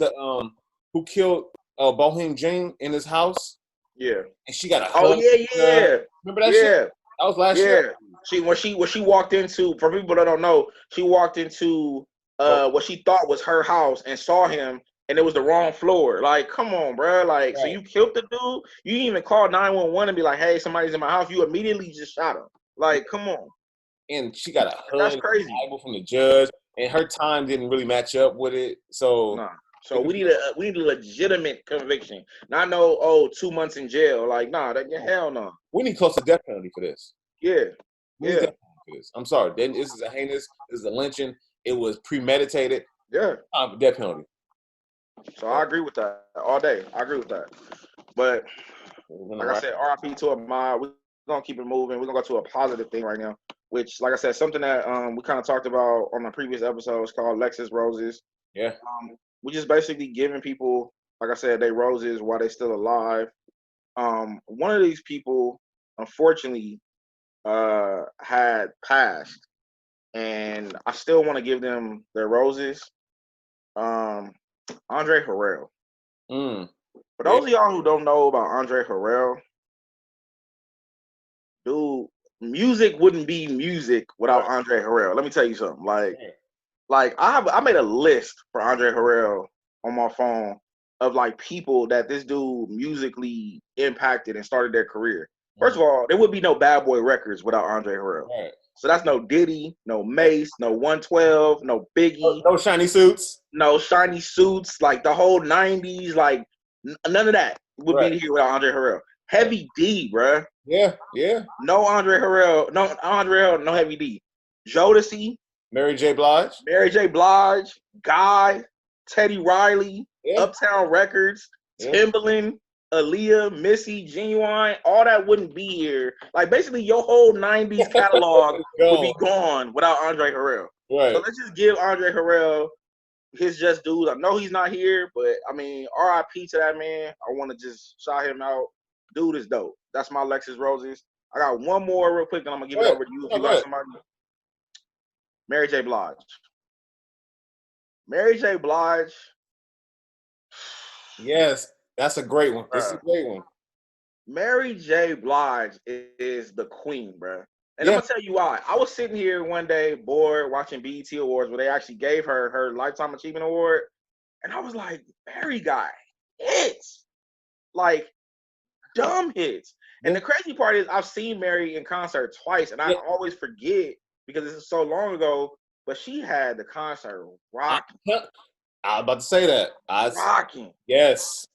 Who killed Bohem Jean in his house? Yeah. And she got a hug. Yeah. Remember that shit? That was last year. When she walked into, for people that don't know, she walked into what she thought was her house and saw him, and it was the wrong floor. Like, come on, bro. Like, so you killed the dude? You didn't even call 911 and be like, hey, somebody's in my house. You immediately just shot him. Like, come on. And she got a hug. That's crazy. From the judge, and her time didn't really match up with it. So, so we need a legitimate conviction. Not no 2 months in jail. Like, hell no. We need close to death penalty for this. Yeah. I'm sorry. Then this is a heinous. This is a lynching. It was premeditated. Yeah. Death penalty. So I agree with that all day. I agree with that. But like I said, RIP to Ahmaud. We're gonna keep it moving. We're gonna go to a positive thing right now, which, like I said, something that we kind of talked about on the previous episodes called Lex's Roses. Yeah. We're just basically giving people, like I said, they roses while they're still alive. One of these people, unfortunately, had passed, and I still want to give them their roses. Andre Harrell. For those of y'all who don't know about Andre Harrell, dude, music wouldn't be music without Andre Harrell. Let me tell you something. Like I made a list for Andre Harrell on my phone of like people that this dude musically impacted and started their career. First of all, there would be no Bad Boy Records without Andre Harrell. Right. So that's no Diddy, no Mace, no 112, no Biggie. No shiny suits. No shiny suits. Like the whole 90s, like none of that would be here without Andre Harrell. Heavy D, bruh. Yeah. No Andre Harrell. No Heavy D. Jodeci. Mary J. Blige. Guy. Teddy Riley. Uptown Records. Timbaland. Aaliyah, Missy, Genuine, all that wouldn't be here. Like, basically, your whole 90s catalog would be gone without Andre Harrell. Right. So let's just give Andre Harrell his just dues. I know he's not here, but, I mean, RIP to that man. I want to just shout him out. Dude is dope. That's my Lexus Roses. I got one more real quick, and I'm going to give it over to you if you got somebody. Mary J. Blige. Mary J. Blige. Yes. That's a great one. This is a great one. Mary J. Blige is the queen, bro. And I'm going to tell you why. I was sitting here one day bored watching BET Awards where they actually gave her her Lifetime Achievement Award. And I was like, Mary got hits. Like, dumb hits. And the crazy part is I've seen Mary in concert twice, and I always forget because this is so long ago, but she had the concert rocking. I was about to say that. Rocking. Yes.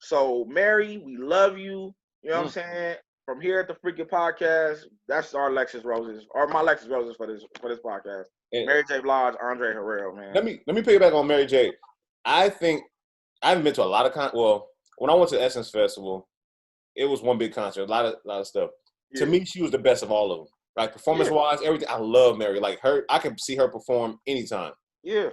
So, Mary, we love you. You know what I'm saying? From here at the Freaking Podcast, that's our Lexus Roses, or my Lexus Roses for this podcast. And Mary J. Blige, Andre Harrell, man. Let me piggyback on Mary J. I think I haven't been to a lot of when I went to the Essence Festival, it was one big concert, a lot of stuff. Yeah. To me, she was the best of all of them. Like performance-wise, everything. I love Mary. Like her, I can see her perform anytime. Yeah.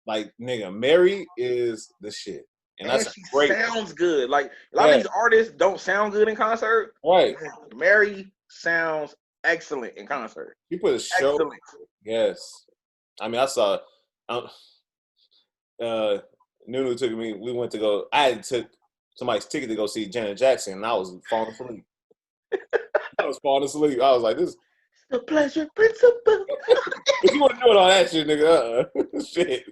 Like nigga, Mary is the shit. And that's she sounds good. Like a lot of these artists don't sound good in concert. Right. Mary sounds excellent in concert. She put a show. Excellent. Yes. I mean, I saw Nunu took me. We went to go. I took somebody's ticket to go see Janet Jackson, and I was falling asleep. I was like, this. The pleasure principle. If you want to do it on that shit, nigga, shit.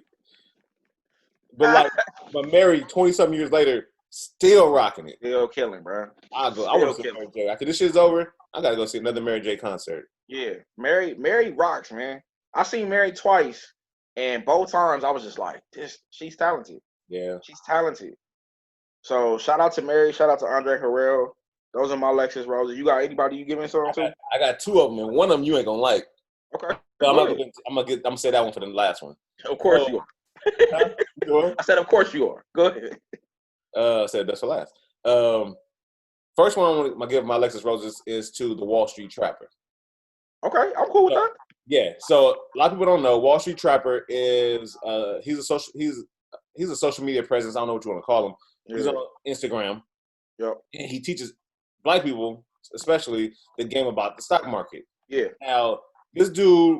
But Mary, 20-something years later, still rocking it. Still killing, bro. I want to see Mary J. After this shit's over, I gotta go see another Mary J. concert. Yeah, Mary rocks, man. I seen Mary twice, and both times I was just like, she's talented. Yeah, she's talented. So shout out to Mary, shout out to Andre Harrell. Those are my Lexus Roses. You got anybody you giving something to? I got two of them, and one of them you ain't gonna like. Okay. But Go I'm gonna say that one for the last one. Of course So, you are. huh? You doing? I said, of course you are. Go ahead. Said that's for last. First one I want to give my Lexus Roses is to the Wall Street Trapper. Okay, I'm cool with that. Yeah. So a lot of people don't know Wall Street Trapper is he's a social media presence. I don't know what you want to call him. He's on Instagram. Yep. And he teaches Black people, especially, the game about the stock market. Yeah. Now, this dude,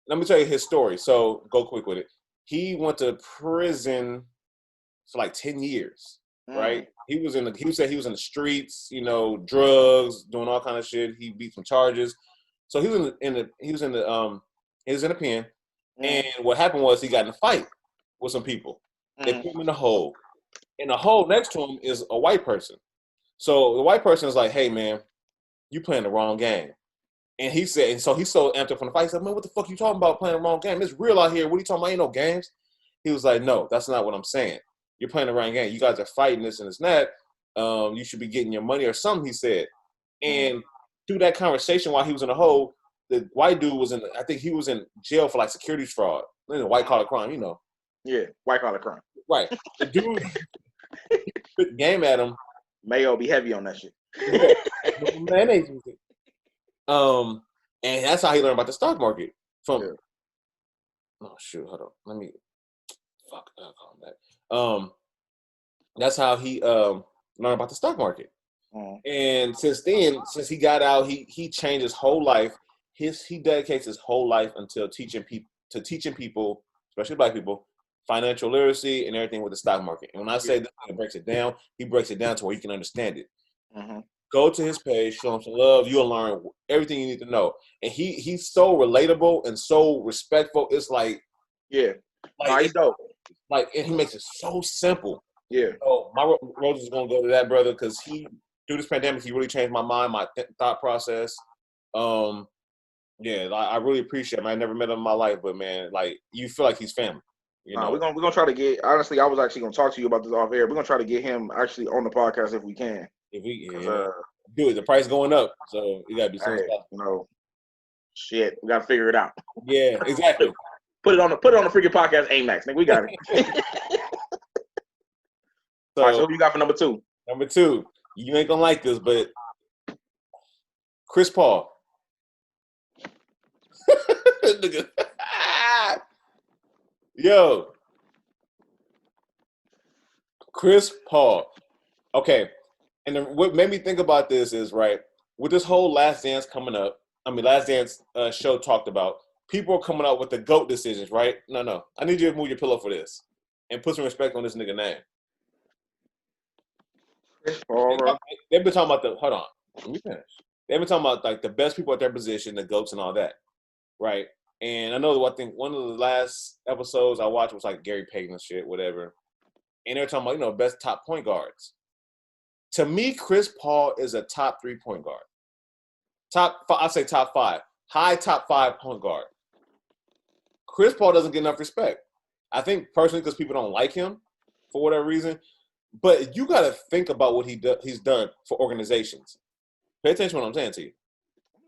let me tell you his story. So go quick with it. He went to prison for like 10 years, right? He said he was in the streets, drugs, doing all kind of shit. He beat some charges. So he was in the pen. And what happened was he got in a fight with some people. They put him in the hole. And the hole next to him is a white person. So the white person is like, hey man, you playing the wrong game. And he said, and so he's so amped up from the fight. He said, man, what the fuck you talking about playing the wrong game? It's real out here. What are you talking about? Ain't no games. He was like, no, that's not what I'm saying. You're playing the wrong game. You guys are fighting this and this and that. You should be getting your money or something, he said. And through that conversation while he was in the hole, the white dude I think he was in jail for like securities fraud. White collar crime, Yeah, white collar crime. Right. The dude put the game at him. Mayo be heavy on that shit. Yeah. Mayonnaise. And that's how he learned about the stock market. Oh shoot, hold on. Let me call him back. That's how he learned about the stock market. And since he got out, he changed his whole life. He dedicates his whole life until teaching people, especially Black people, financial literacy and everything with the stock market. And when I say that he breaks it down to where you can understand it. Go to his page, show him some love. You'll learn everything you need to know. And he's so relatable and so respectful. It's like, he's dope. Like, and he makes it so simple. Yeah. So my rose is gonna go to that brother because through this pandemic, he really changed my mind, my thought process. I really appreciate him. I never met him in my life, but man, like, you feel like he's family. We're gonna try to get. Honestly, I was actually gonna talk to you about this off air. We're gonna try to get him actually on the podcast if we can. If we do it, the price going up, so you gotta be so shit. We gotta figure it out. Yeah, exactly. Put it on the freaking podcast, Amax. Nigga, we got it. So, all right, so who you got for number two? Number two, you ain't gonna like this, but Chris Paul. Nigga. Yo, Chris Paul. Okay, and what made me think about this is, right, with this whole Last Dance coming up, Last Dance show talked about, people are coming up with the GOAT decisions, right? No. I need you to move your pillow for this and put some respect on this nigga name. Chris Paul, bro. They've been talking about hold on, let me finish. They've been talking about like the best people at their position, the GOATs and all that, right? And I know, I think one of the last episodes I watched was like Gary Payton and shit, whatever. And they're talking about, best top point guards. To me, Chris Paul is a top 3 point guard. I'd say top 5. High top 5 point guard. Chris Paul doesn't get enough respect. I think personally because people don't like him for whatever reason. But you got to think about what he's done for organizations. Pay attention to what I'm saying to you.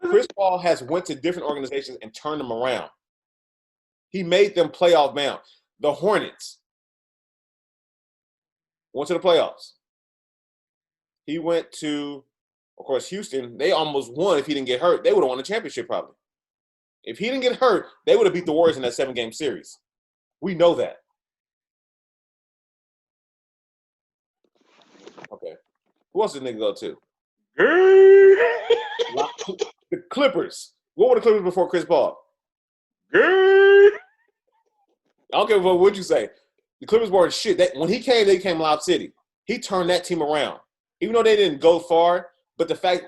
Chris Paul has went to different organizations and turned them around. He made them playoff bound. The Hornets went to the playoffs. He went to, of course, Houston. They almost won. If he didn't get hurt, they would have won the championship probably. If he didn't get hurt, they would have beat the Warriors in that 7-game series. We know that. Okay. Who else did nigga go to? The Clippers. What were the Clippers before Chris Paul? I don't care what you say. The Clippers weren't shit. When he came, they came Lob City. He turned that team around. Even though they didn't go far, but the fact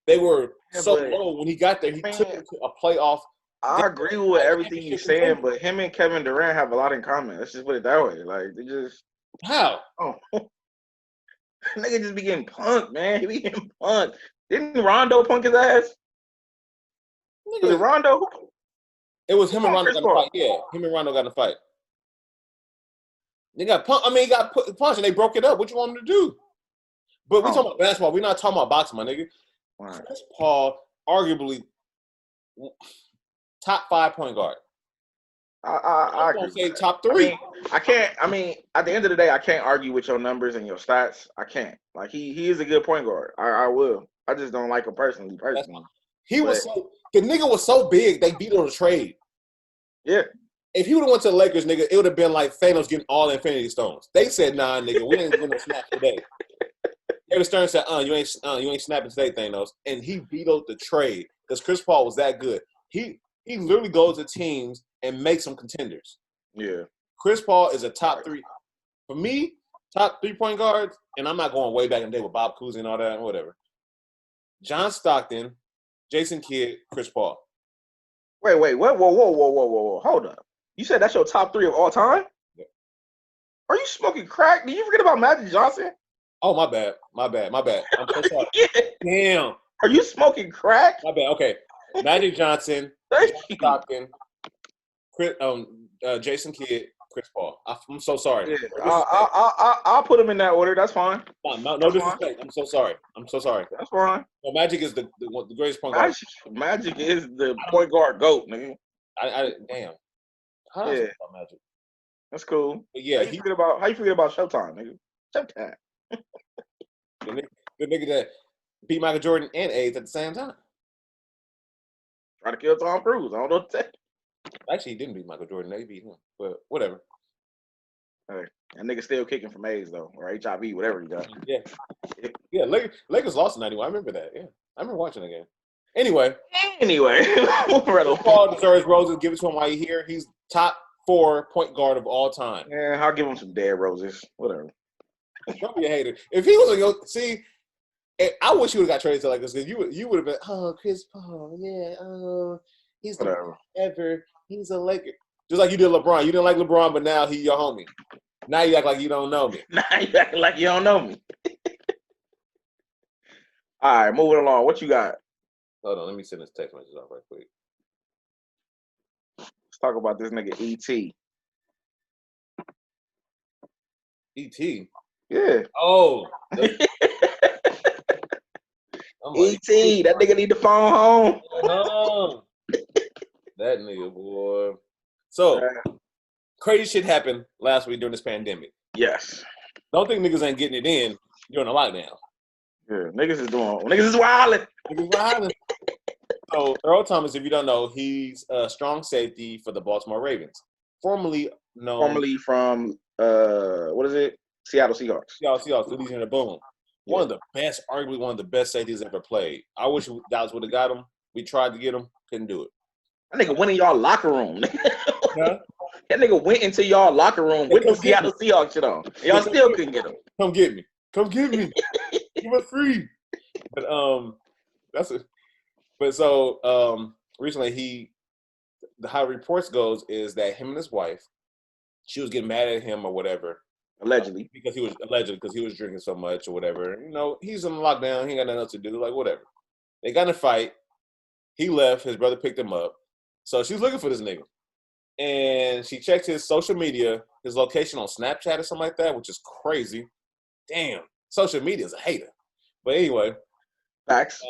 they were so low when he got there, he took them to a playoff. I agree with everything you're saying, but him and Kevin Durant have a lot in common. Let's just put it that way. Like, they just... How? Oh. Nigga just be getting punked, man. He be getting punked. Didn't Rondo punk his ass? Was it Rondo? It was him and Rondo got in a fight. Yeah, him and Rondo got in a fight. They got punked. He got punched and they broke it up. What you want him to do? But we talking about basketball. We're not talking about boxing, my nigga. Right. Chris Paul, arguably top 5 point guard. I I'm agree. gonna say top 3. I can't. I mean, at the end of the day, I can't argue with your numbers and your stats. I can't. Like he is a good point guard. I will. I just don't like him personally. The nigga was so big they beat on a trade. Yeah. If he would have went to the Lakers, nigga, it would have been like Thanos getting all the Infinity Stones. They said, "Nah, nigga, we ain't gonna snap today." David Stern said, you ain't snapping today, Thanos," and he vetoed the trade because Chris Paul was that good. He literally goes to teams and makes them contenders. Yeah. Chris Paul is a top 3 for me, top 3-point guards, and I'm not going way back in the day with Bob Cousy and all that, whatever. John Stockton, Jason Kidd, Chris Paul. Wait, whoa. Hold up. You said that's your top 3 of all time? Yeah. Are you smoking crack? Did you forget about Magic Johnson? Oh, my bad. I'm so sorry. Yeah. Damn. Are you smoking crack? My bad. Okay. Magic Johnson, Thank John you. Stockton, Jason Kidd, Chris Paul. I'm so sorry. Yeah. I'll put them in that order. That's fine. No disrespect. I'm so sorry. That's fine. Well, Magic is the greatest point guard. Magic is the point guard GOAT, nigga. Damn. How did I talk about Magic? That's cool. But yeah, how you forget about Showtime, nigga? Showtime. the nigga that beat Michael Jordan and AIDS at the same time. Try to kill Tom Cruise. I don't know what to say. Actually, he didn't beat Michael Jordan. They beat him. But whatever. Hey, that nigga still kicking from AIDS though, or HIV, whatever he got. Yeah. Lakers lost in '91. I remember that. Yeah, I remember watching that game. Anyway, Paul deserves roses. Give it to him while you're here. He's top 4 point guard of all time. Yeah, I'll give him some dead roses. Whatever. Don't be a hater. If he was I wish he would have got traded to Lakers because you would have been, oh, Chris Paul, yeah, he's the best ever. He's a Laker. Just like you did LeBron. You didn't like LeBron, but now he's your homie. Now you act like you don't know me. Now you act like you don't know me. All right, moving along. What you got? Hold on, let me send this text message off right quick. Let's talk about this nigga E.T. E.T.? Yeah. Oh. E.T., that nigga need to phone home. Oh. That nigga, boy. So, crazy shit happened last week during this pandemic. Yes. Don't think niggas ain't getting it in during the lockdown. Yeah, niggas is wildin'. Niggas wildin'. So, Earl Thomas, if you don't know, he's a strong safety for the Baltimore Ravens. Formerly from, what is it? Seattle Seahawks. Seahawks, Louisiana Boom. Arguably one of the best safeties ever played. I wish Dallas would have got him. We tried to get him, couldn't do it. That nigga went in y'all locker room. Huh? That nigga went into y'all locker room with the Seattle Seahawks shit on. Y'all still couldn't get him. Come get me. Give us free. But recently how reports goes is that him and his wife, she was getting mad at him or whatever. Allegedly. Because he was drinking so much or whatever. You know, he's in lockdown, he ain't got nothing else to do, like whatever. They got in a fight. He left, his brother picked him up. So she's looking for this nigga. And she checked his social media, his location on Snapchat or something like that, which is crazy. Damn, social media is a hater. But anyway, facts.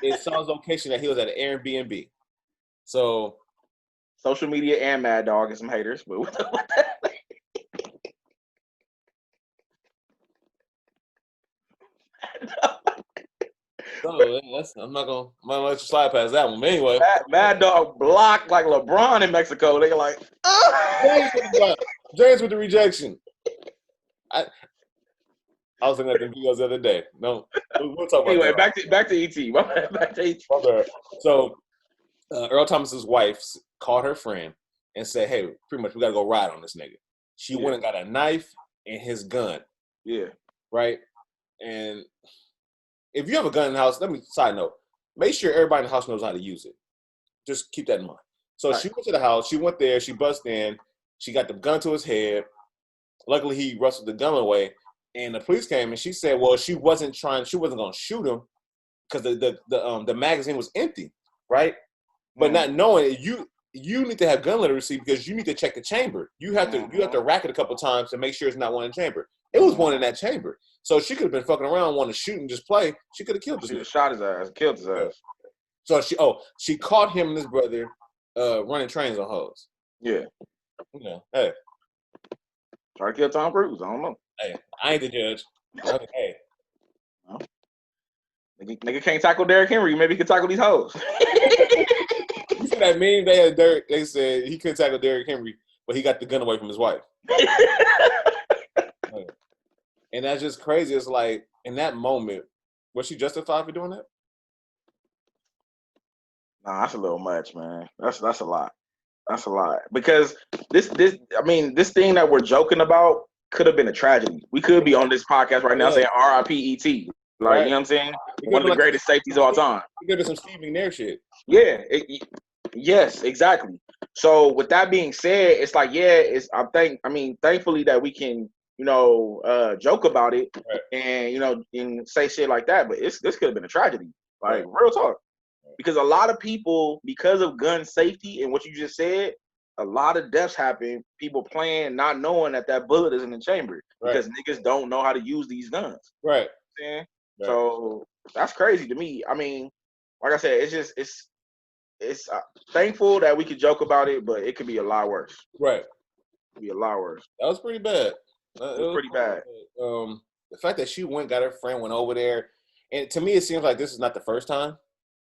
It saw his location that he was at an Airbnb. So social media and Mad Dog and some haters, but what the So I'm not gonna let you slide past that one. But anyway, Mad Dog blocked like LeBron in Mexico. They're like, James with the rejection. I was looking at the videos the other day. No, we'll talk about anyway, that. back to ET. Back to ET. So Earl Thomas's wife called her friend and said, "Hey, pretty much we gotta go ride on this nigga." She went and got a knife and his gun. Yeah. Right? And if you have a gun in the house, side note, make sure everybody in the house knows how to use it. Just keep that in mind. So she went to the house, she went there, she bust in, she got the gun to his head. Luckily he wrestled the gun away. And the police came and she said, well, she wasn't gonna shoot him because the magazine was empty, right? But not knowing you need to have gun literacy because you need to check the chamber. You have to rack it a couple times to make sure it's not one in the chamber. It was one in that chamber. So she could have been fucking around, wanting to shoot and just play. She could have killed this nigga. Shot his ass, killed his ass. So she caught him and his brother running trains on hoes. Yeah. Hey. Try to kill Tom Cruise. I don't know. Hey, I ain't the judge. Hey. No. Nigga can't tackle Derrick Henry. Maybe he can tackle these hoes. You see that meme they had Derrick? They said he couldn't tackle Derrick Henry, but he got the gun away from his wife. And that's just crazy. It's like in that moment, was she justified for doing that? Nah, that's a little much, man. That's a lot. That's a lot. Because this thing that we're joking about could have been a tragedy. We could be on this podcast right now saying R.I.P. E.T. Like, right. You know what I'm saying? One of the greatest safeties of all time. It could have been some Steve McNair shit. Yeah. Yes, exactly. So with that being said, it's like, thankfully that we can, joke about it and, and say shit like that. But this could have been a tragedy. Like, real talk. Because a lot of people, because of gun safety and what you just said, a lot of deaths happen. People playing, not knowing that bullet is in the chamber because niggas don't know how to use these guns. Right. You know what I'm saying? So that's crazy to me. I mean, like I said, it's thankful that we could joke about it, but it could be a lot worse. Right. It could be a lot worse. That was pretty bad. It was pretty bad. The fact that she went over there, and to me, it seems like this is not the first time.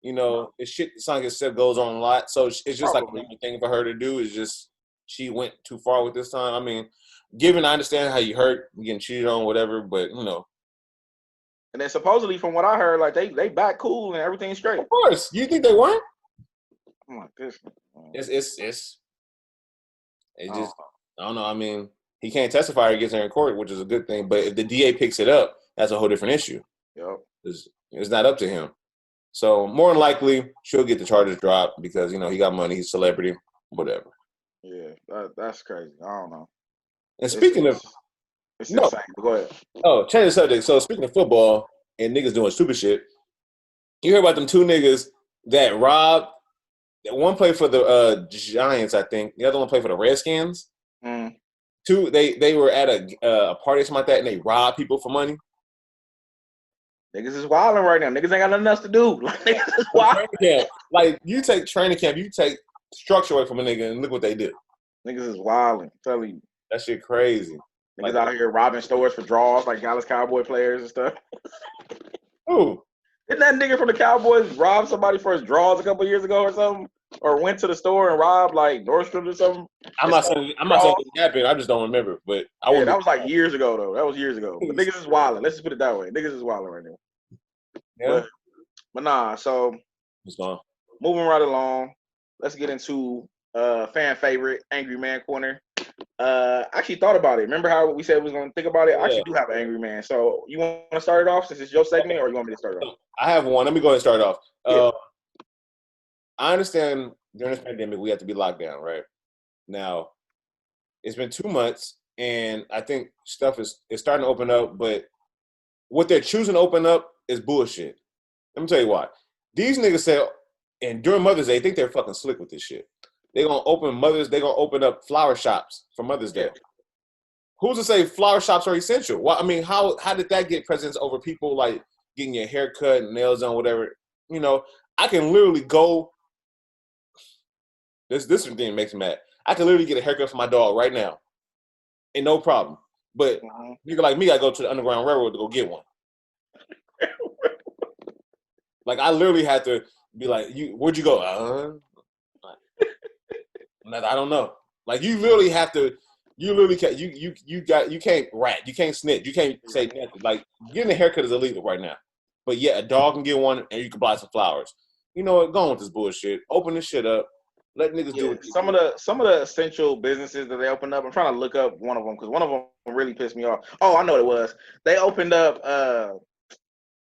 It's shit. Something stuff goes on a lot, so it's just like another thing for her to do. Is just she went too far with this time. I mean, given I understand how you hurt, you getting cheated on, whatever, but And then supposedly, from what I heard, like they back cool and everything's straight. Of course, you think they weren't? I'm like this. It's just I don't know. I mean, he can't testify against her in court, which is a good thing. But if the DA picks it up, that's a whole different issue. Yep. It's not up to him. So more than likely, she'll get the charges dropped because he got money, he's a celebrity, whatever. Yeah, that's crazy. I don't know. And speaking of, it's insane. Go ahead. Oh, change the subject. So speaking of football and niggas doing stupid shit, you hear about them two niggas that robbed. One played for the Giants, I think. The other one played for the Redskins. Mm. Two, they were at a party or something like that, and they robbed people for money. Niggas is wilding right now. Niggas ain't got nothing else to do. Like, niggas is wilding. Like, you take training camp, you take structure away from a nigga, and look what they do. Niggas is wilding. I'm telling you. That shit crazy. Niggas out here robbing stores for draws, like Dallas Cowboy players and stuff. Who? Didn't that nigga from the Cowboys rob somebody for his draws a couple years ago or something? Or went to the store and robbed like Nordstrom or something? I'm not saying it happened. I just don't remember. But that was like years ago though. That was years ago. But niggas is wilding. Let's just put it that way. Niggas is wilding right now. Yeah. But nah, so moving right along, let's get into fan favorite Angry Man Corner. I actually thought about it. Remember how we said we was gonna think about it? I actually do have an Angry Man. So you want to start it off since it's your segment, or you want me to start it off? I have one. Let me go ahead and start off. Yeah. I understand during this pandemic we have to be locked down, right? Now, it's been 2 months, and I think stuff is starting to open up, but what they're choosing to open up is bullshit. Let me tell you why. These niggas said, and during Mother's Day, they think they're fucking slick with this shit. They're gonna open up flower shops for Mother's Day. Who's to say flower shops are essential? Well, I mean, how did that get precedence over people like getting your hair cut and nails done, whatever? I can literally go. This thing makes me mad. I can literally get a haircut for my dog right now, and no problem. But nigga like me, I go to the Underground Railroad to go get one. Like I literally had to be like, where'd you go? I don't know. Like you literally have to. You literally can't. You can't rat. You can't snitch. You can't say nothing. Like getting a haircut is illegal right now. But yeah, a dog can get one, and you can buy some flowers. You know what? Go on with this bullshit. Open this shit up. Let niggas do it. Some of the essential businesses that they opened up. I'm trying to look up one of them because one of them really pissed me off. Oh, I know what it was. They opened up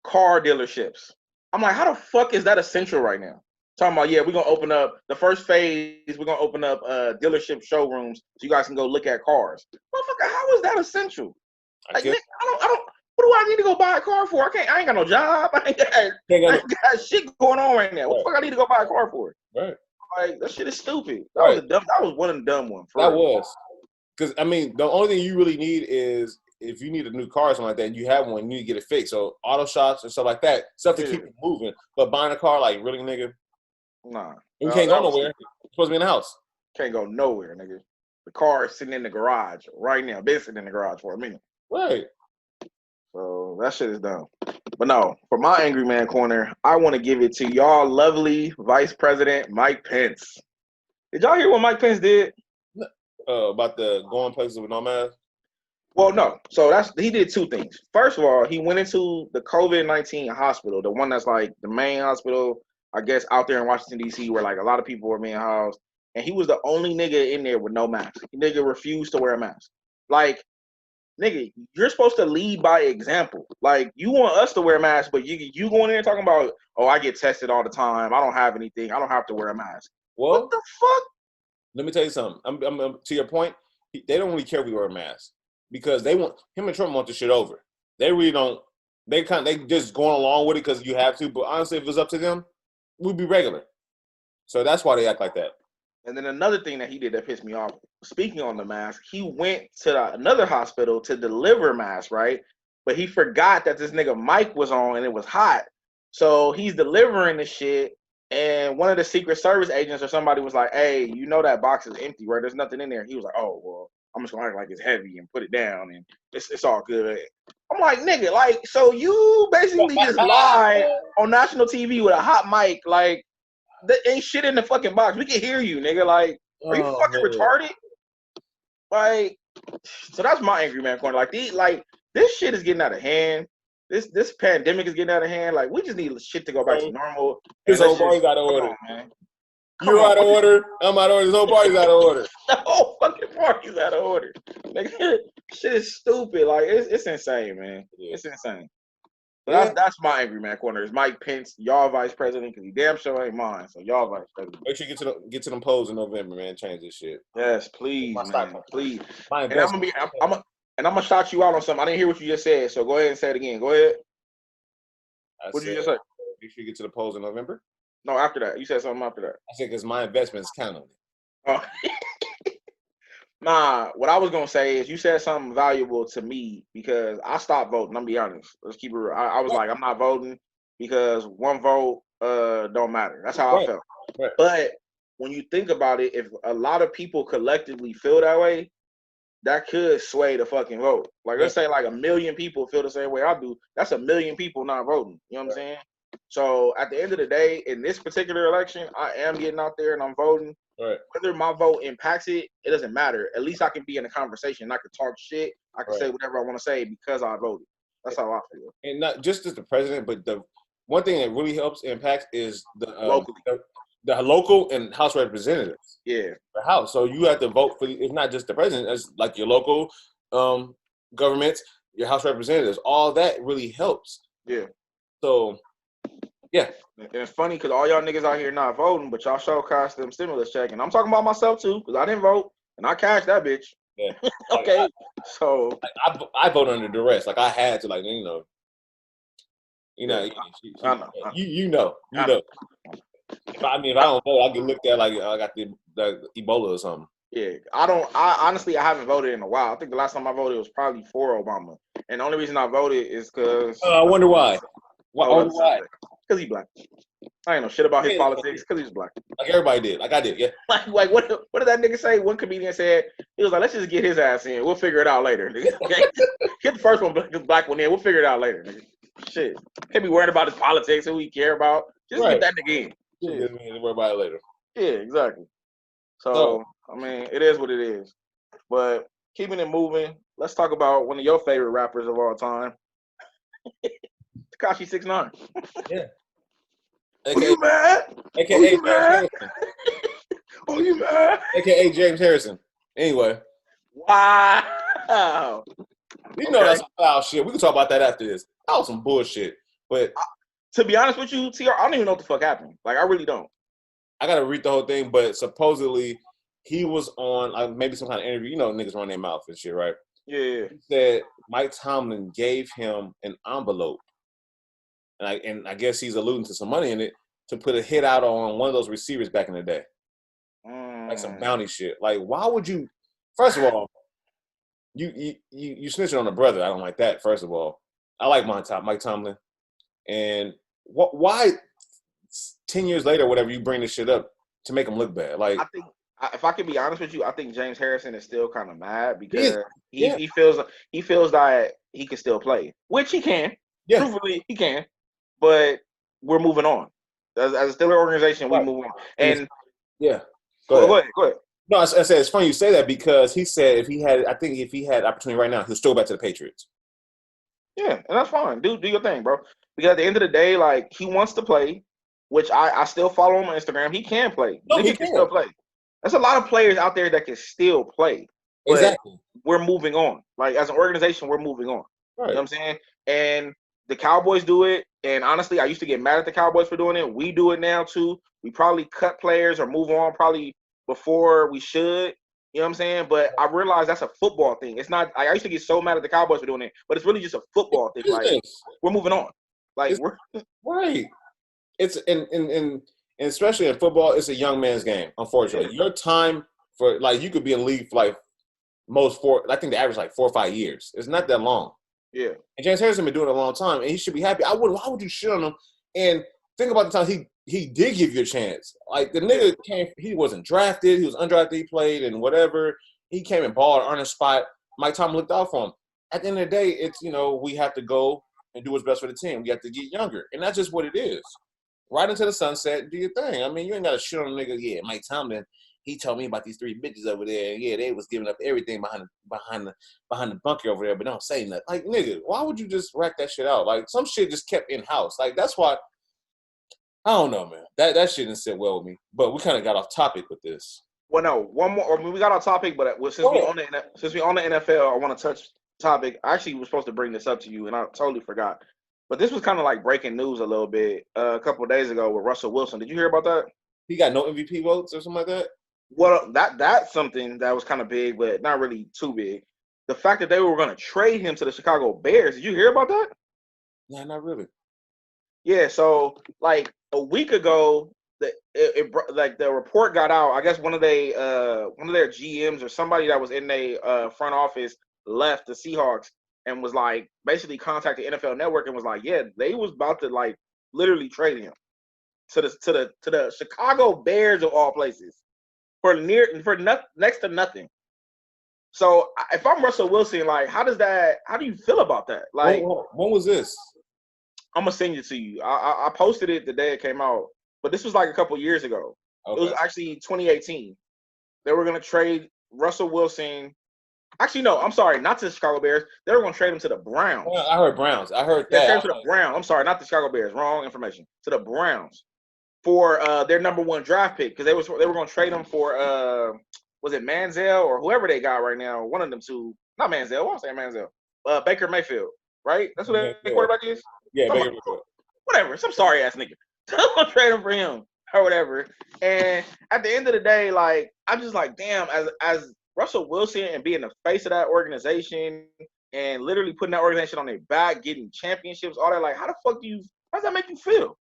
car dealerships. I'm like, how the fuck is that essential right now? Talking about, we're gonna open up the first phase. We're gonna open up dealership showrooms so you guys can go look at cars. Motherfucker, how is that essential? Like, Nick, I don't. What do I need to go buy a car for? I ain't got no job. I ain't got shit going on right now. What the fuck I need to go buy a car for? Right. Like that shit is stupid. That was one of the dumb ones. That was because I mean the only thing you really need is if you need a new car or something like that, and you have one, you need to get it fixed. So auto shops and stuff like that, stuff to keep it moving. But buying a car, like, really, nigga? Nah. You can't go nowhere. You're supposed to be in the house. Can't go nowhere, nigga. The car is sitting in the garage right now. Been sitting in the garage for a minute. Right. So that shit is dumb. But no, for my angry man corner, I want to give it to y'all lovely Vice President Mike Pence. Did y'all hear what Mike Pence did? About the going places with no mask? Well, no. So he did two things. First of all, he went into the COVID-19 hospital, the one that's like the main hospital, I guess, out there in Washington, D.C., where like a lot of people were being housed. And he was the only nigga in there with no mask. The nigga refused to wear a mask. Like, nigga, you're supposed to lead by example. Like, you want us to wear masks, but you going in there talking about, oh, I get tested all the time. I don't have anything. I don't have to wear a mask. Well, what the fuck? Let me tell you something. I'm to your point, they don't really care if we wear a mask because they want him and Trump want this shit over. They really don't. They just going along with it because you have to. But honestly, if it was up to them, we'd be regular. So that's why they act like that. And then another thing that he did that pissed me off, speaking on the mask, he went to another hospital to deliver masks, right? But he forgot that this nigga Mike was on and it was hot. So he's delivering the shit, and one of the Secret Service agents or somebody was like, hey, you know that box is empty, right? There's nothing in there. He was like, oh, well, I'm just going to act like it's heavy and put it down, and it's all good. I'm like, nigga, like, so you basically just lied on national TV with a hot mic, like, there ain't shit in the fucking box. We can hear you, nigga. Like, are you fucking retarded? Like, so that's my angry man corner. Like, this shit is getting out of hand. This pandemic is getting out of hand. Like, we just need shit to go back to normal. This whole party's out of order. You're out of order. I'm out of order. This whole party's out of order. The whole fucking party's out of order. Nigga, shit is stupid. Like, it's insane, man. Yeah. It's insane. So that's my angry man corner. Is Mike Pence, y'all vice president, because he damn sure ain't mine. So y'all vice president. Make sure you get to them polls in November, man. Change this shit. Yes, please, man. Please. And I'm gonna shout you out on something. I didn't hear what you just said, so go ahead and say it again. Go ahead. What did you just say? Make sure you get to the polls in November. No, after that. You said something after that. I said because my investments count on it. Oh. Nah, what I was gonna say is you said something valuable to me because I stopped voting. I'm gonna be honest. Let's keep it real. I was like, I'm not voting because one vote don't matter. That's how I felt. Right. But when you think about it, if a lot of people collectively feel that way, that could sway the fucking vote. Like, let's say like 1 million people feel the same way I do. That's 1 million people not voting. You know what I'm saying? So at the end of the day, in this particular election, I am getting out there and I'm voting. Right. Whether my vote impacts it, it doesn't matter. At least I can be in a conversation. I can talk shit. I can say whatever I want to say because I voted. That's how I feel. And not just as the president, but the one thing that really helps impact is the local and House representatives. Yeah. The House. So you have to vote for. It's not just the president. It's like your local governments, your House representatives. All that really helps. Yeah. So. Yeah. And it's funny because all y'all niggas out here not voting, but y'all show cost them stimulus check. And I'm talking about myself too, because I didn't vote and I cashed that bitch. Yeah. Okay. So I voted under duress. Like I had to, like, you know. You know. If I don't vote, I get looked at like I got the Ebola or something. Yeah. I honestly haven't voted in a while. I think the last time I voted was probably for Obama. And the only reason I voted is because I wonder why. Why? Because he's black. I ain't know shit about his politics because he's black. Like everybody did. Like I did, yeah. Like what did that nigga say? One comedian said, he was like, let's just get his ass in. We'll figure it out later. Okay? Get the first one, the black one in. We'll figure it out later. Nigga. Shit. Can't be worried about his politics, who he care about. Just get that nigga in. Shit. Worry about it later. Yeah, exactly. So, I mean, it is what it is. But keeping it moving, let's talk about one of your favorite rappers of all time. Tekashi 6ix9ine. Yeah. AKA, you mad? AKA James Harrison. Oh, you mad? AKA James Harrison. Anyway. Wow. You know that's some foul shit. We can talk about that after this. That was some bullshit. But to be honest with you, TR, I don't even know what the fuck happened. Like, I really don't. I gotta read the whole thing, but supposedly he was on maybe some kind of interview. You know, niggas run their mouth and shit, right? Yeah. He said Mike Tomlin gave him an envelope. And I guess he's alluding to some money in it to put a hit out on one of those receivers back in the day. Like some bounty shit. Like, why would you? First of all, You snitching on a brother. I don't like that. First of all, I like Mike Tomlin, and why 10 years later, whatever, you bring this shit up to make him look bad? Like, I think if I can be honest with you, I think James Harrison is still kind of mad he is, because yeah, he feels that he can still play, which he can. yeah, Truthfully, he can, but we're moving on. As a Steelers organization, we right. move on. And Yeah. go ahead. No, I said it's funny you say that because he said if he had opportunity right now, he'll still go back to the Patriots. Yeah, and that's fine. Do your thing, bro. Because at the end of the day, like he wants to play, which I still follow him on Instagram. He can play. No, he Nigga can still play. There's a lot of players out there that can still play. But Exactly. we're moving on. Like as an organization, we're moving on. Right. You know what I'm saying? And the Cowboys do it. And honestly, I used to get mad at the Cowboys for doing it. We do it now too. We probably cut players or move on probably before we should. You know what I'm saying? But I realize that's a football thing. It's not. I used to get so mad at the Cowboys for doing it, but it's really just a football thing. Like we're moving on. Like we're right. It's and especially in football, it's a young man's game. Unfortunately, your time for like you could be in the league for like I think the average like 4 or 5 years. It's not that long. Yeah. And James Harrison been doing it a long time, and he should be happy. Why would you shit on him? And think about the times he did give you a chance. Like the nigga he wasn't drafted, he was undrafted, he played and whatever. He came and balled, earned a spot. Mike Tomlin looked out for him. At the end of the day, it's we have to go and do what's best for the team. We have to get younger, and that's just what it is. Right into the sunset, do your thing. I mean, you ain't got to shit on a nigga. Yeah, Mike Tomlin. He told me about these 3 bitches over there. Yeah, they was giving up everything behind the bunker over there, but don't say nothing. Like, nigga, why would you just rack that shit out? Like, some shit just kept in house. Like, that's why. I don't know, man. That shit didn't sit well with me. But we kind of got off topic with this. Well, no, one more. I mean, we got off topic, but since we on the NFL, I want to touch topic. I actually was supposed to bring this up to you, and I totally forgot. But this was kind of like breaking news a little bit a couple of days ago with Russell Wilson. Did you hear about that? He got no MVP votes or something like that? Well, that's something that was kind of big, but not really too big. The fact that they were going to trade him to the Chicago Bears. Did you hear about that? Yeah, not really. Yeah, so like a week ago, the report got out. I guess one of their GMs or somebody that was in their front office left the Seahawks and was like basically contacted NFL Network and was like, yeah, they was about to like literally trade him to the Chicago Bears of all places for next to nothing. So if I'm Russell Wilson, like how do you feel about that? Like when was this? I'm gonna send it to you. I posted it the day it came out, but this was like a couple years ago. Okay. It was actually 2018. They were gonna trade Russell Wilson. Actually, no, I'm sorry, not to the Chicago Bears. They were gonna trade him to the Browns. Well, I heard Browns. I heard that. They traded to the Browns. I'm sorry, not the Chicago Bears. Wrong information. To the Browns for their number 1 draft pick because they were gonna trade him for was it Manziel or whoever they got right now? One of them two. Not Manziel. I want to say Manziel. Baker Mayfield. Right? That's what their quarterback is. Yeah, Baker Mayfield. Whatever. Some sorry ass nigga. I'm gonna trade him for him or whatever. And at the end of the day, like I'm just like, damn, as Russell Wilson and being the face of that organization and literally putting that organization on their back, getting championships, all that, like how does that make you feel?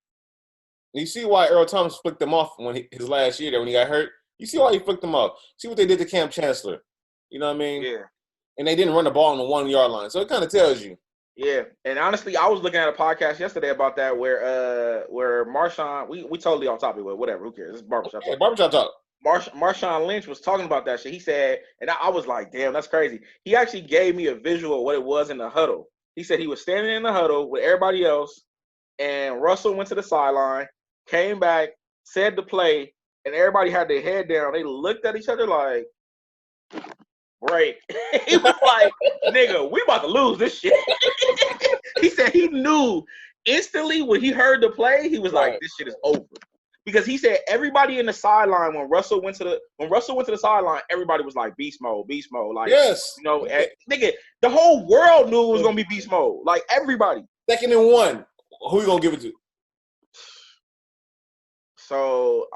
You see why Earl Thomas flicked them off his last year there when he got hurt? You see why he flicked them off. See what they did to Cam Chancellor. You know what I mean? Yeah. And they didn't run the ball on the 1 yard line. So it kind of tells you. Yeah, and honestly, I was looking at a podcast yesterday about that where Marshawn, we totally off topic, but whatever, who cares? It's barbershop talk. Barbershop talk. Marshawn Lynch was talking about that shit. He said, and I was like, damn, that's crazy. He actually gave me a visual of what it was in the huddle. He said he was standing in the huddle with everybody else, and Russell went to the sideline, came back, said the play, and everybody had their head down. They looked at each other like, break. He was like, nigga, we about to lose this shit. He said he knew instantly when he heard the play, he was like, this shit is over. Because he said everybody in the sideline when Russell went to the sideline, everybody was like beast mode. Like, yes, nigga, the whole world knew it was gonna be beast mode. Like everybody. 2nd and 1. Who you gonna give it to? So,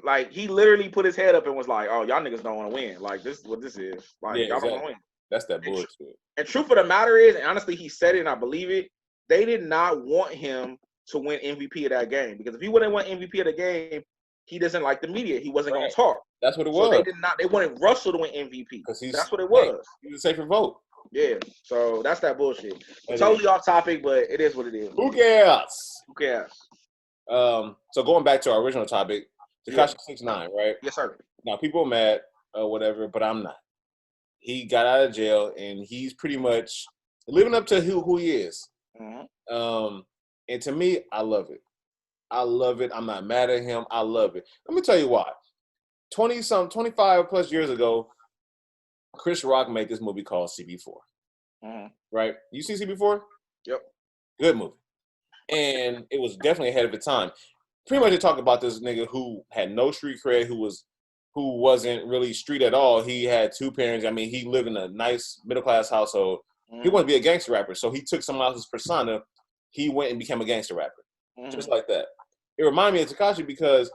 like, he literally put his head up and was like, "Oh, y'all niggas don't want to win. Like, this is what this is. Like, y'all don't want to win." That's that bullshit. And truth of the matter is, and honestly, he said it, and I believe it. They did not want him to win MVP of that game because if he wouldn't won MVP of the game, he doesn't like the media. He wasn't going Right. to talk. That's what it So was. they wanted Russell to win MVP. Because That's what it was. He's a safer vote. Yeah. So that's that bullshit. That Totally off topic, but it is what it is. Who cares? Who cares? So going back to our original topic, Tekashi 6ix9ine, right? Yes, sir. Now people are mad or whatever, but I'm not. He got out of jail and he's pretty much living up to who he is. Mm-hmm. And to me, I love it. I love it. I'm not mad at him. I love it. Let me tell you why. 25 plus years ago, Chris Rock made this movie called CB4. Mm-hmm. Right? You see CB4? Yep. Good movie. And it was definitely ahead of its time. Pretty much they talk about this nigga who had no street cred, who wasn't really street at all. He had two parents. I mean, he lived in a nice middle-class household. He wanted to be a gangster rapper, so he took someone else's persona. He went and became a gangster rapper, just like that. It reminded me of Tekashi because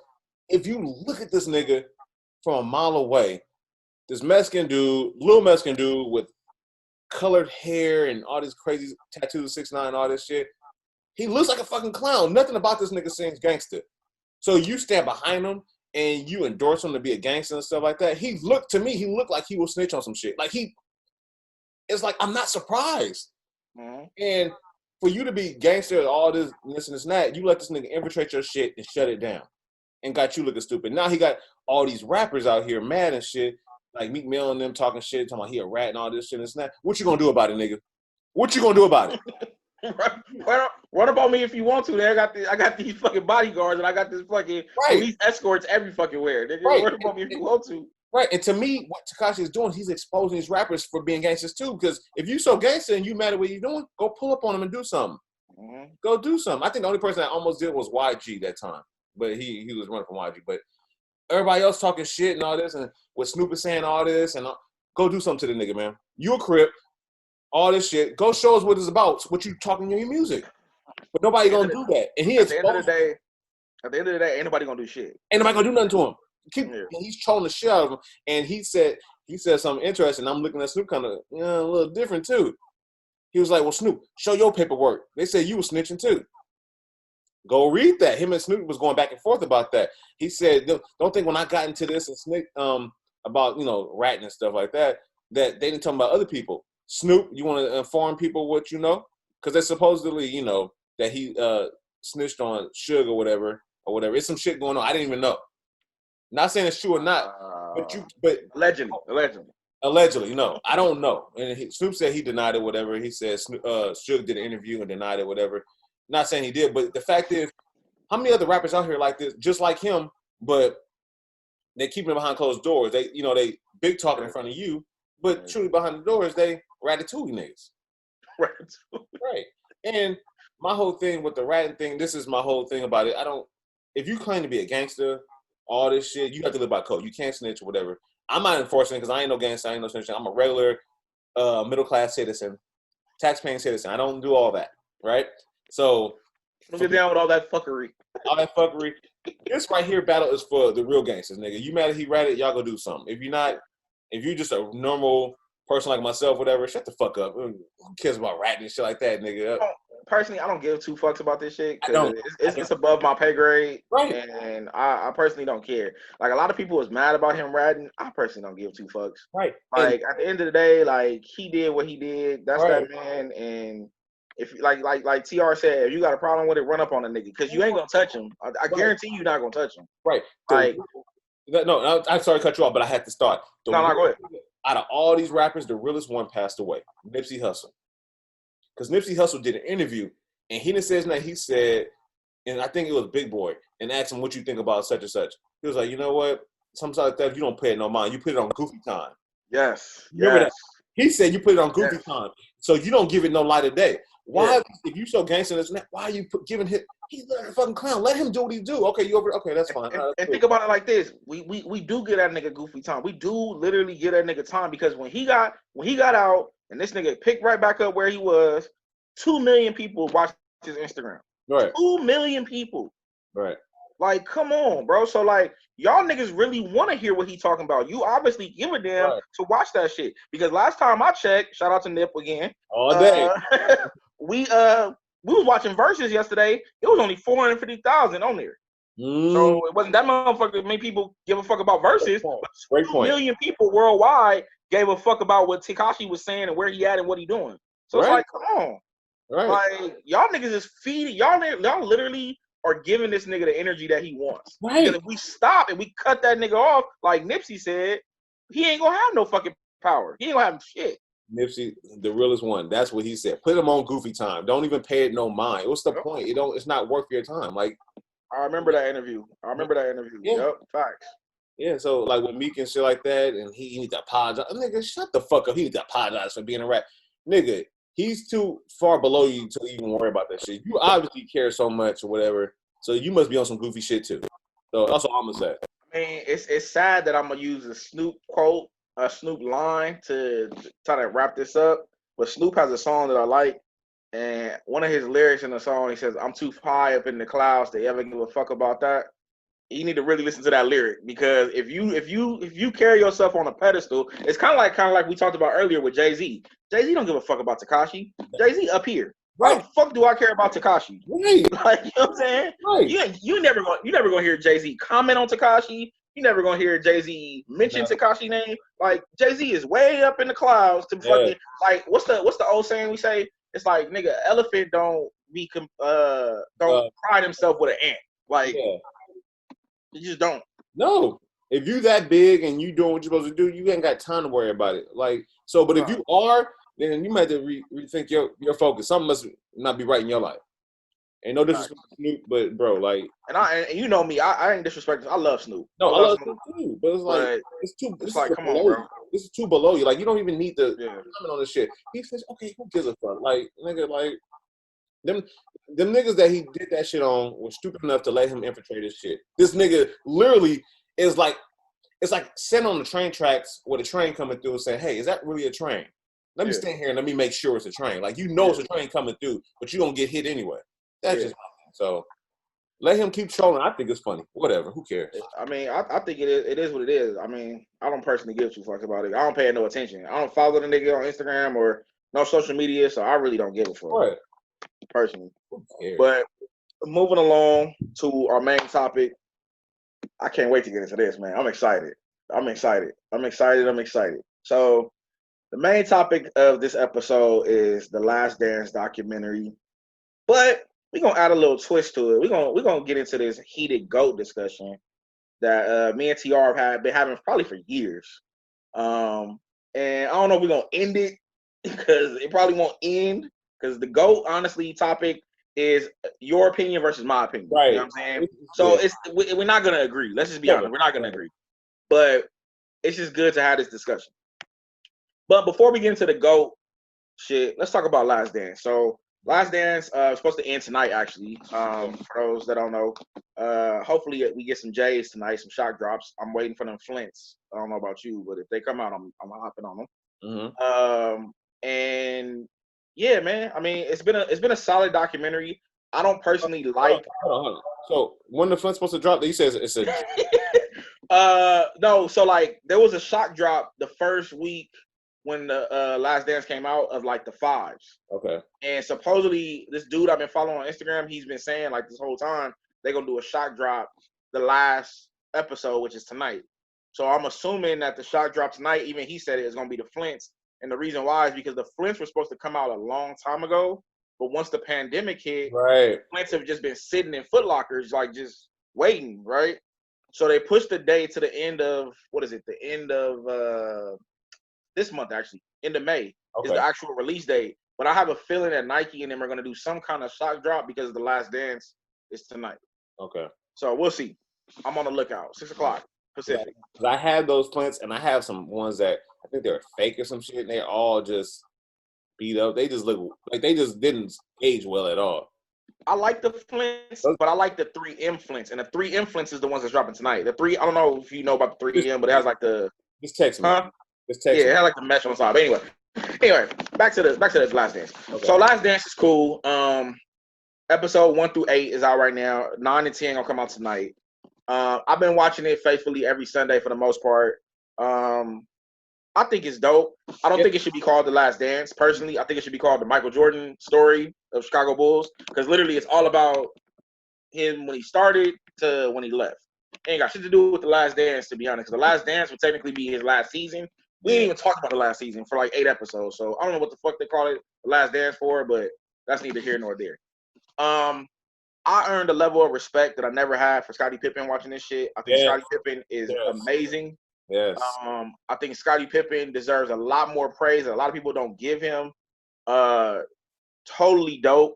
if you look at this nigga from a mile away, this Mexican dude, little Mexican dude with colored hair and all these crazy tattoos, 6ix9ine, all this shit, he looks like a fucking clown. Nothing about this nigga seems gangster. So you stand behind him and you endorse him to be a gangster and stuff like that. He looked like he will snitch on some shit. It's like, I'm not surprised. And for you to be gangster and all this and this and that, you let this nigga infiltrate your shit and shut it down and got you looking stupid. Now he got all these rappers out here mad and shit, like Meek Mill and them talking shit, talking about he a rat and all this shit and that. What you gonna do about it, nigga? What you gonna do about it? Run up on me if you want to. I got these fucking bodyguards and I got this fucking police escorts every fucking where. Nigga, run up on me if you want to. Right, and to me, what Tekashi is doing, he's exposing these rappers for being gangsters too. Because if you so gangster and you mad at what you're doing, go pull up on them and do something. Go do something. I think the only person that almost did was YG that time, but he was running from YG. But everybody else talking shit and all this, and with Snoop is saying all this, and go do something to the nigga, man. You a Crip, all this shit. Go show us what it's about. What you talking in your music. But nobody gonna do that. And at the end of the day, ain't nobody gonna do shit. Ain't nobody gonna do nothing to him. He's trolling the shit out of him, and he said something interesting. I'm looking at Snoop kind of a little different too. He was like, "Well, Snoop, show your paperwork. They said you were snitching too. Go read that." Him and Snoop was going back and forth about that. He said, "Don't think when I got into this and Snoop about ratting and stuff like that they didn't tell me about other people. Snoop, you want to inform people what you know because they supposedly that he snitched on Suge or whatever. It's some shit going on. I didn't even know." Not saying it's true or not, but allegedly, no, I don't know. And Snoop said he denied it, whatever. He said Suge did an interview and denied it, whatever. Not saying he did, but the fact is, how many other rappers out here like this, just like him, but they keep it behind closed doors. They big talking in front of you, but truly behind the doors, they ratatouille niggas. Right. And my whole thing with the ratting thing, this is my whole thing about it. If you claim to be a gangster, all this shit, you have to live by code. You can't snitch or whatever. I'm not enforcing it because I ain't no gangster. I ain't no snitch. I'm a regular middle-class citizen, tax-paying citizen. I don't do all that, right? So don't get down with all that fuckery. This right here battle is for the real gangsters, nigga. You mad at he ratted, y'all go do something. If you're just a normal person like myself, whatever, shut the fuck up. Who cares about ratting and shit like that, nigga? Personally, I don't give two fucks about this shit because it's above my pay grade, right? And I personally don't care. Like a lot of people was mad about him ratting. I personally don't give two fucks, right? Like at the end of the day, like he did what he did. That's that man. And if like TR said, if you got a problem with it, run up on a nigga because you ain't gonna touch him. I guarantee you're not gonna touch him. Right? No, I'm sorry to cut you off, but I had to start. No, go ahead. Out of all these rappers, the realest one passed away, Nipsey Hussle. Because Nipsey Hussle did an interview, and he didn't say his name. He said, and I think it was Big Boy, and asked him what you think about such and such. He was like, you know what? Sometimes like that, you don't pay it no mind. You put it on Goofy Time. Yes. Remember that? He said you put it on Goofy Time, so you don't give it no light of day. Why, if you so gangster, why are you giving him? He's a fucking clown. Let him do what he do. Okay, okay, that's fine. And think about it like this: we do get that nigga Goofy time. We do literally get that nigga time because when he got out and this nigga picked right back up where he was, 2 million people watched his Instagram. Right. 2 million people. Right. Like, come on, bro. So like, y'all niggas really want to hear what he talking about. You obviously give a damn to watch that shit because last time I checked, shout out to Nip again. All day. We was watching Versus yesterday. It was only 450,000 on there. So it wasn't that motherfucker. Many people give a fuck about verses, but Great 2 point. million people worldwide gave a fuck about what Tekashi was saying and where he at and what he doing. So it's Right. like, come on, Right. like y'all niggas is feeding y'all literally are giving this nigga the energy that he wants. Right. Because if we stop and we cut that nigga off, like Nipsey said, he ain't gonna have no fucking power. He ain't gonna have shit. Nipsey, the realest one. That's what he said. Put him on goofy time. Don't even pay it no mind. What's the point? It's not worth your time. Like, I remember that interview. Yeah. Yep, facts. Yeah, so like with Meek and shit like that, and he needs to apologize. Nigga, shut the fuck up. He needs to apologize for being a rat. Nigga, he's too far below you to even worry about that shit. You obviously care so much or whatever, so you must be on some goofy shit too. So that's all I'm gonna say. I mean, it's sad that I'm gonna use a Snoop quote, a Snoop line to try to wrap this up. But Snoop has a song that I like, and one of his lyrics in the song, he says, "I'm too high up in the clouds to ever give a fuck about that." You need to really listen to that lyric, because if you carry yourself on a pedestal, it's kind of like we talked about earlier with Jay-Z. Jay-Z don't give a fuck about Tekashi. Jay-Z up here. Why the fuck do I care about Tekashi? Right. Like, you know what I'm saying? Right. You never gonna hear Jay-Z comment on Tekashi. You never gonna hear Jay-Z mention Tekashi name. Like, Jay-Z is way up in the clouds to fucking like what's the old saying we say? It's like, nigga, elephant don't pride himself with an ant. Like, you just don't. No. If you that big and you doing what you're supposed to do, you ain't got time to worry about it. Like, so, but if you are, then you might have to rethink your focus. Something must not be right in your life. Ain't no disrespect to Snoop, but bro, like, and you know me, I ain't disrespecting. I love Snoop. No, I love Snoop too, but it's like it's like, come on, bro. This is too below you. Like, you don't even need to comment on this shit. He says, okay, who gives a fuck? Like, nigga, like them niggas that he did that shit on were stupid enough to let him infiltrate his shit. This nigga literally is like, it's like sitting on the train tracks with a train coming through and saying, hey, is that really a train? Let me stand here and let me make sure it's a train. Like, you know it's a train coming through, but you don't get hit anyway. That's just so. Let him keep trolling. I think it's funny. Whatever. Who cares? I mean, I think it is. It is what it is. I mean, I don't personally give two fucks about it. I don't pay no attention. I don't follow the nigga on Instagram or no social media, so I really don't give a fuck. Right. Personally. But moving along to our main topic, I can't wait to get into this, man. I'm excited. So the main topic of this episode is the Last Dance documentary, but we're gonna add a little twist to it. We're gonna get into this heated GOAT discussion that me and TR have been having probably for years. And I don't know if we're gonna end it because it probably won't end, because the GOAT, honestly, topic is your opinion versus my opinion. Right. You know what I'm saying? So we're not gonna agree. Let's just be honest. We're not gonna agree. But it's just good to have this discussion. But before we get into the GOAT shit, let's talk about Last Dance. So Last Dance is supposed to end tonight, actually. For those that don't know, hopefully we get some J's tonight, some shock drops. I'm waiting for them Flints. I don't know about you, but if they come out, I'm hopping on them. Mm-hmm. And yeah, man. I mean, it's been a solid documentary. I don't personally like. Hold on. So when the Flint's supposed to drop? He says it's a. No. So like, there was a shock drop the first week when the Last Dance came out of like the 5s. Okay. And supposedly this dude I've been following on Instagram, he's been saying like this whole time they're gonna do a shock drop the last episode, which is tonight. So I'm assuming that the shock drop tonight, even he said it, is gonna be the Flints. And the reason why is because the Flints were supposed to come out a long time ago, but once the pandemic hit, right, Flints have just been sitting in Foot Lockers, like just waiting, right? So they pushed the day to the end of the end of this month, actually, end of May is the actual release date. But I have a feeling that Nike and them are going to do some kind of shock drop because the Last Dance is tonight. Okay. So we'll see. I'm on the lookout. 6:00 Pacific. Yeah, I have those Flints, and I have some ones that I think they're fake or some shit, and they're all just beat up. They just look like they just didn't age well at all. I like the Flints, but I like the 3M Flints. And the 3M Flints is the ones that's dropping tonight. The 3, I don't know if you know about the 3M, but it has like the... Just text me. Huh? Yeah, it had like the mesh on the side. But anyway, back to the Last Dance. Okay. So Last Dance is cool. Episode 1 through 8 is out right now. 9 and 10 gonna come out tonight. I've been watching it faithfully every Sunday for the most part. I think it's dope. I don't think it should be called The Last Dance. Personally, I think it should be called The Michael Jordan Story of Chicago Bulls, because literally it's all about him when he started to when he left. Ain't got shit to do with The Last Dance, to be honest. Because The Last Dance would technically be his last season. We didn't even talk about the last season for like 8 episodes. So I don't know what the fuck they call it The Last Dance for, but that's neither here nor there. I earned a level of respect that I never had for Scottie Pippen watching this shit. I think Scottie Pippen is amazing. Yes. I think Scottie Pippen deserves a lot more praise that a lot of people don't give him. Totally dope.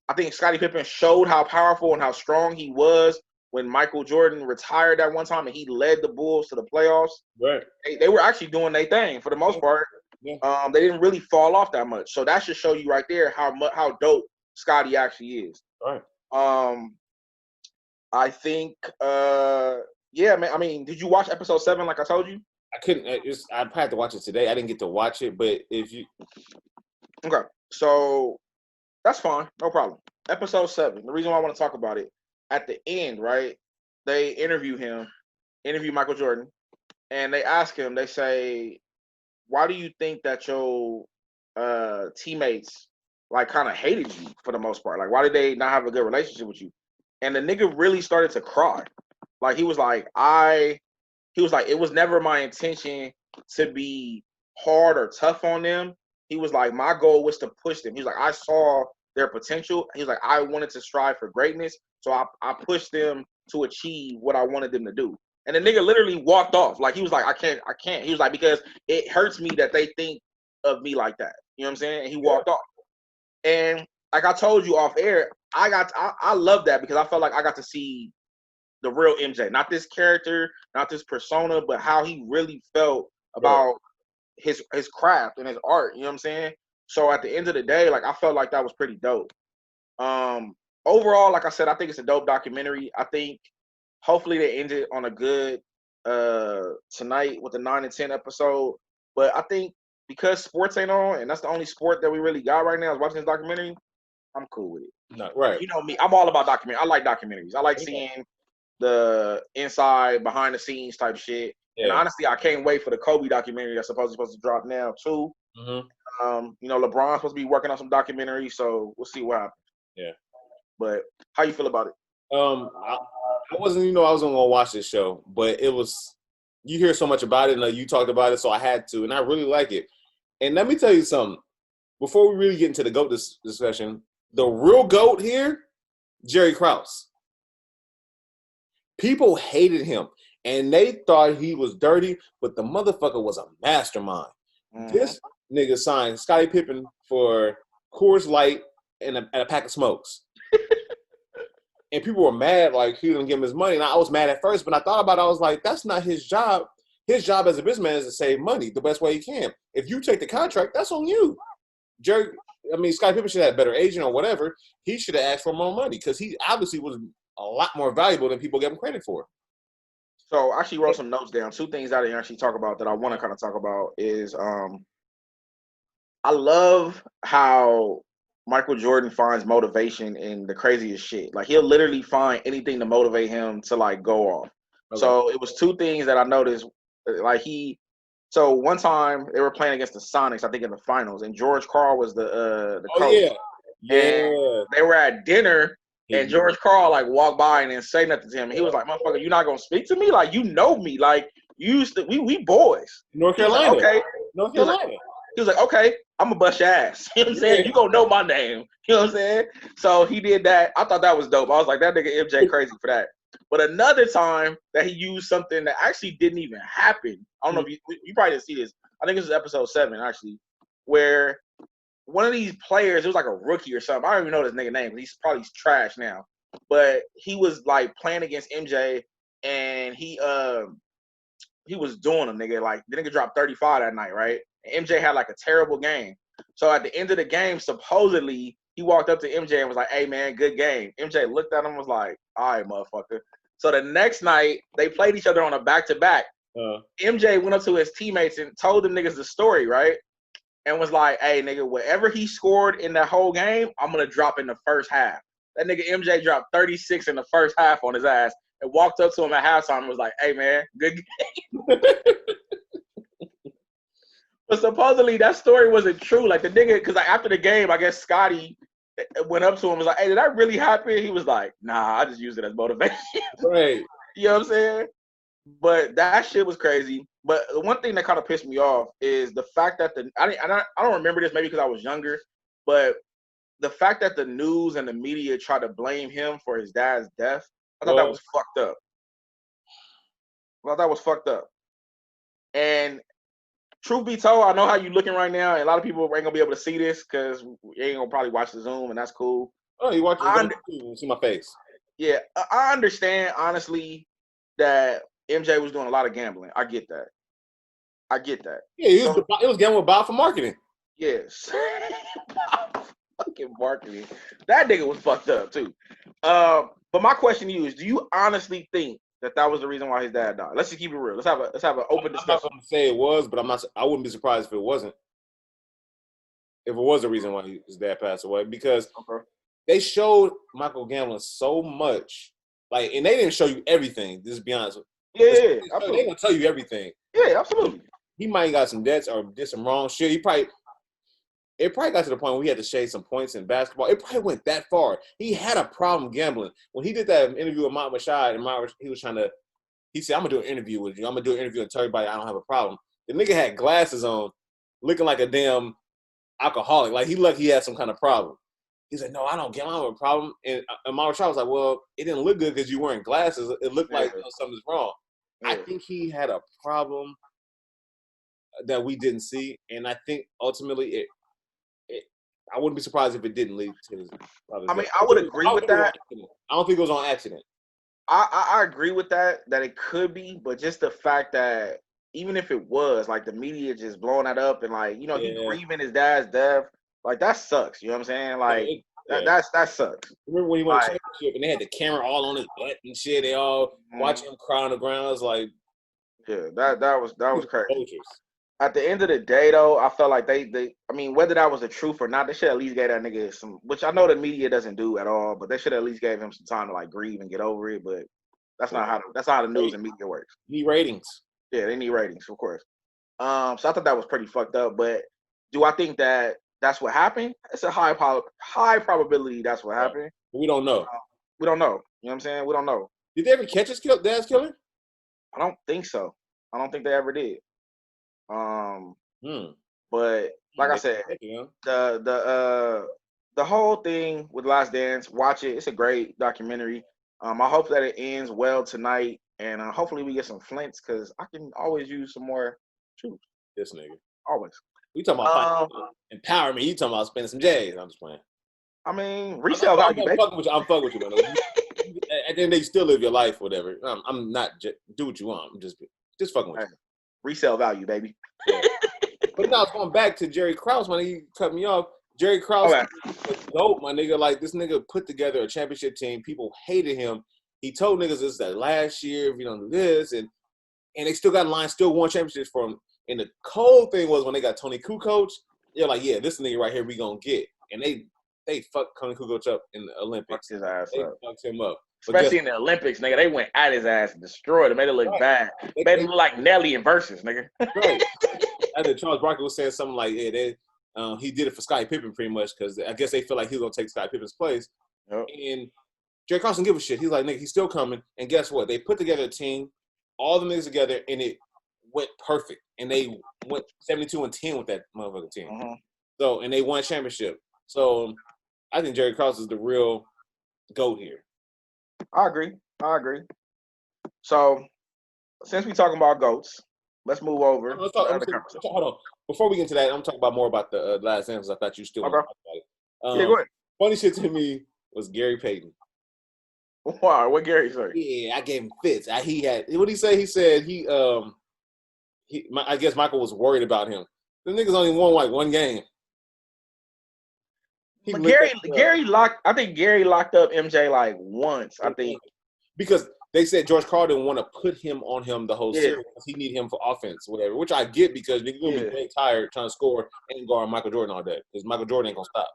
I think Scottie Pippen showed how powerful and how strong he was when Michael Jordan retired that one time and he led the Bulls to the playoffs. Right. They were actually doing their thing for the most part. Yeah. They didn't really fall off that much. So that should show you right there how dope Scottie actually is. Right. I think, yeah, man. I mean, did you watch episode 7 like I told you? I couldn't. I had to watch it today. I didn't get to watch it, but if you. Okay. So that's fine. No problem. Episode 7. The reason why I want to talk about it, at the end, right, they interview Michael Jordan, and they ask him, they say, why do you think that your teammates like kind of hated you for the most part? Like, why did they not have a good relationship with you? And the nigga really started to cry. Like, he was like, it was never my intention to be hard or tough on them. He was like, my goal was to push them. He was like, I saw their potential. He was like, I wanted to strive for greatness. So I pushed them to achieve what I wanted them to do. And the nigga literally walked off. Like, he was like, I can't. He was like, because it hurts me that they think of me like that. You know what I'm saying? And he walked off. And like I told you off air, I love that because I felt like I got to see the real MJ. Not this character, not this persona, but how he really felt about his craft and his art. You know what I'm saying? So at the end of the day, like, I felt like that was pretty dope. Overall, like I said, I think it's a dope documentary. I think hopefully they end it on a good tonight with the 9 and 10 episode. But I think because sports ain't on, and that's the only sport that we really got right now is watching this documentary, I'm cool with it. No, right. You know me, I'm all about documentaries. I like documentaries. I like seeing the inside, behind the scenes type shit. Yeah. And honestly, I can't wait for the Kobe documentary that's supposed to drop now too. Mm-hmm. You know, LeBron's supposed to be working on some documentaries, so we'll see what happens. Yeah. But how you feel about it? I wasn't, I wasn't gonna watch this show, but it was. You hear so much about it, and you talked about it, so I had to, and I really like it. And let me tell you something. Before we really get into the GOAT discussion, the real GOAT here, Jerry Krause. People hated him, and they thought he was dirty, but the motherfucker was a mastermind. Mm-hmm. This nigga signed Scottie Pippen for Coors Light and a pack of smokes. And people were mad, like, he didn't give him his money. And I was mad at first, but I thought about it. I was like, that's not his job. His job as a businessman is to save money the best way he can. If you take the contract, that's on you. Scottie Pippen should have a better agent or whatever. He should have asked for more money because he obviously was a lot more valuable than people give him credit for. So I actually wrote some notes down. 2 things I didn't actually talk about that I want to kind of talk about is I love how Michael Jordan finds motivation in the craziest shit. Like, he'll literally find anything to motivate him to, like, go off. Okay. So it was 2 things that I noticed. Like, so one time they were playing against the Sonics, I think in the finals, and George Karl was the coach. Yeah. And they were at dinner, and George Karl, like, walked by and didn't say nothing to him. And he was like, motherfucker, you not going to speak to me? Like, you know me. Like, you used to, we boys. North Carolina. Like, okay. North Carolina. He was like, okay, I'm going to bust your ass. You know what I'm saying? You going to know my name. You know what I'm saying? So he did that. I thought that was dope. I was like, that nigga MJ crazy for that. But another time that he used something that actually didn't even happen. I don't know if you probably didn't see this. I think this is episode 7, actually, where one of these players, it was like a rookie or something. I don't even know his nigga name. He's probably trash now. But he was, like, playing against MJ, and he was doing him, nigga. Like, the nigga dropped 35 that night, right? And MJ had, like, a terrible game. So at the end of the game, supposedly, he walked up to MJ and was like, hey, man, good game. MJ looked at him and was like, all right, motherfucker. So the next night, they played each other on a back-to-back. MJ went up to his teammates and told them niggas the story, right? And was like, hey, nigga, whatever he scored in that whole game, I'm going to drop in the first half. That nigga MJ dropped 36 in the first half on his ass and walked up to him at halftime and was like, hey, man, good game. But supposedly that story wasn't true. Like, the nigga, because like after the game, I guess Scottie went up to him and was like, "Hey, did that really happen?" He was like, "Nah, I just used it as motivation." Right. You know what I'm saying? But that shit was crazy. But the one thing that kind of pissed me off is the fact that I don't remember this, maybe because I was younger, but the fact that the news and the media tried to blame him for his dad's death, I thought that was fucked up. I thought that was fucked up. And truth be told, I know how you looking right now, and a lot of people ain't gonna be able to see this because you ain't gonna probably watch the Zoom, and that's cool. Oh, you watch you see my face. Yeah, I understand honestly that MJ was doing a lot of gambling. I get that. Yeah, it was gambling with Bob for marketing. Yes. Fucking marketing. That nigga was fucked up too. But my question to you is: do you honestly think that was the reason why his dad died? Let's just keep it real. Let's have an open discussion. I'm not going to say it was, but I wouldn't be surprised if it wasn't. If it was the reason why his dad passed away, because they showed Michael gambling so much, like, and they didn't show you everything. Just to be honest. Yeah, they gonna tell you everything. Yeah, absolutely. He might have got some debts or did some wrong shit. It probably got to the point where he had to shade some points in basketball. It probably went that far. He had a problem gambling. When he did that interview with Ahmaud Arbery, and he said, "I'm gonna do an interview with you. I'm gonna do an interview and tell everybody I don't have a problem." The nigga had glasses on, looking like a damn alcoholic. Like he looked, he had some kind of problem. He's like, "No, I don't gamble. I don't have a problem." And Ahmaud Arbery was like, "Well, it didn't look good because you wearing glasses. It looked like something's wrong." Yeah. I think he had a problem that we didn't see, and I think ultimately I wouldn't be surprised if it didn't lead to his father's death. I would agree with that. I don't think it was on accident. I agree with that it could be, but just the fact that even if it was, like, the media just blowing that up and, like, you know, he grieving his dad's death, like, that sucks. You know what I'm saying? Like, that sucks. Remember when he won the championship and they had the camera all on his butt and shit? They all watching him cry on the ground. It was like, yeah, that was crazy. At the end of the day, though, I felt like they I mean, whether that was the truth or not, they should at least gave that nigga some, which I know the media doesn't do at all, but they should at least gave him some time to, like, grieve and get over it. But that's not how the news and media works. Need ratings. Yeah, they need ratings, of course. So I thought that was pretty fucked up. But do I think that that's what happened? It's a high probability that's what happened. We don't know. We don't know. You know what I'm saying? We don't know. Did they ever catch his dad's killer? I don't think so. I don't think they ever did. But like I said, the whole thing with Last Dance, watch it. It's a great documentary. I hope that it ends well tonight, and hopefully we get some flints because I can always use some more truth. This nigga. Always. We talking about empowerment. You talking about spending some J's. I'm just playing. I mean, resale value, baby. I'm fucking with you, man. And then they still live your life, whatever. I'm not do what you want. I'm just fucking with you. Resale value, baby. Yeah. But now going back to Jerry Krause, man, he cut me off. Jerry Krause was dope, my nigga. Like, this nigga put together a championship team. People hated him. He told niggas this is that last year if you don't do this, and they still got in line, still won championships for him. And the cold thing was when they got Tony Kukoc, they're like, yeah, this nigga right here we gonna get. And they fucked Tony Kukoc up in the Olympics. Fucked his ass they up. fucked him up. Especially in the Olympics, nigga. They went at his ass and destroyed him. Made it look bad. Made him look like Nelly in Versus, nigga. Right. I think Charles Barkley was saying something like, yeah, he did it for Scottie Pippen pretty much because I guess they feel like he's going to take Scottie Pippen's place. Yep. And Jerry Krause didn't give a shit. He's like, nigga, he's still coming. And guess what? They put together a team, all the niggas together, and it went perfect. And they went 72-10 with that motherfucking team. Uh-huh. So, and they won a championship. So, I think Jerry Krause is the real GOAT here. I agree. So, since we're talking about GOATs, let's move over. Hold on. Before we get into that, I'm talking about more about the Last Dance. I thought you still want to talk about it. Yeah, go ahead. Funny shit to me was Gary Payton. Wow, what Gary say? Yeah, I gave him fits. What did he say? He said I guess Michael was worried about him. The niggas only won like one game. But Gary locked up MJ like once, I think. Because they said George Karl didn't want to put him on him the whole series because he needed him for offense, whatever. Which I get because niggas gonna be very tired trying to score and guard Michael Jordan all day because Michael Jordan ain't gonna stop.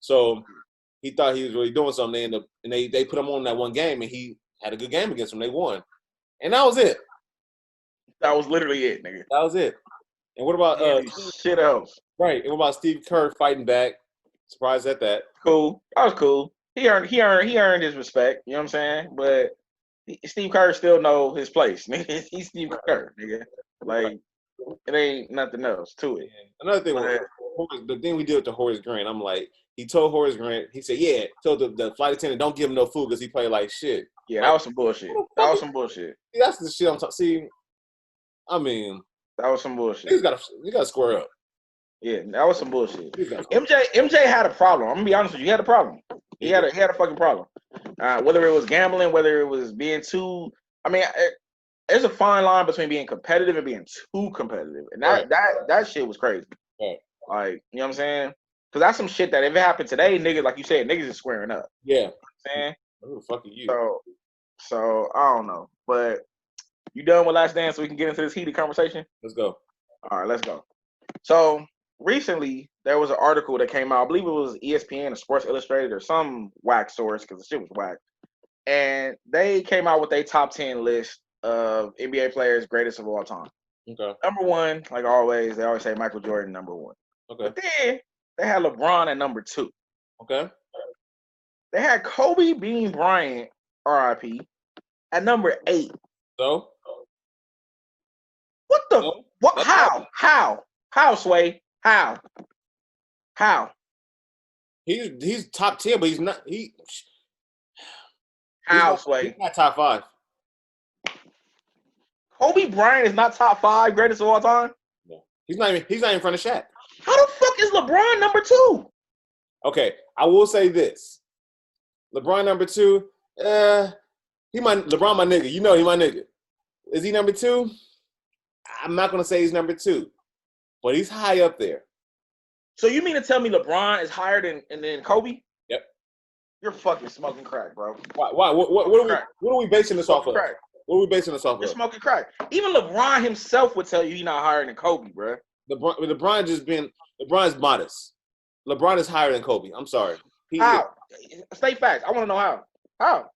So he thought he was really doing something. And they put him on that one game and he had a good game against them. They won, and that was it. That was literally it, nigga. That was it. And what about shit else? Right. And what about Steve Kerr fighting back? Surprised at that. Cool. That was cool. He earned his respect. You know what I'm saying? But Steve Kerr still know his place. Nigga. He's Steve Kerr, nigga. Like it ain't nothing else to it. Another thing, the thing we did with Horace Grant, I'm like, he told Horace Grant, he said, yeah, told the flight attendant, don't give him no food because he played like shit. Yeah, like, that was some bullshit. That was some bullshit. That's the shit I'm talking. See, I mean, that was some bullshit. You got to square up. Yeah, that was some bullshit. MJ had a problem. I'm gonna be honest with you. He had a problem. He had a fucking problem. Whether it was gambling, whether it was being too. I mean, there's a fine line between being competitive and being too competitive, and that shit was crazy. Right. Like, you know what I'm saying? Because that's some shit that if it happened today, niggas, like you said, niggas is squaring up. Yeah. You know what I'm saying? Who the fuck are you? So I don't know, but you done with Last Dance so we can get into this heated conversation? Let's go. All right, let's go. So recently, there was an article that came out. I believe it was ESPN or Sports Illustrated or some whack source because the shit was whack. And they came out with a top 10 list of NBA players greatest of all time. Okay. Number one, like always, they always say Michael Jordan, number one. Okay. But then they had LeBron at number two. Okay. They had Kobe Bean Bryant, RIP, at number 8. So? What the? So? What? How, Sway? How? He's top 10, but he's not. Sway? He's not top 5. Kobe Bryant is not top 5 greatest of all time. No. He's not even in front of Shaq. How the fuck is LeBron number 2? Okay, I will say this. LeBron number 2, LeBron my nigga. You know he my nigga. Is he number 2? I'm not gonna say he's number 2, but he's high up there. So you mean to tell me LeBron is higher than Kobe? Yep. You're fucking smoking crack, bro. Why? What are we basing this off of? Crack. What are we basing this off You're of? smoking crack. Even LeBron himself would tell you he's not higher than Kobe, bro. LeBron's modest. LeBron is higher than Kobe. I'm sorry. How? State facts. I want to know how. How?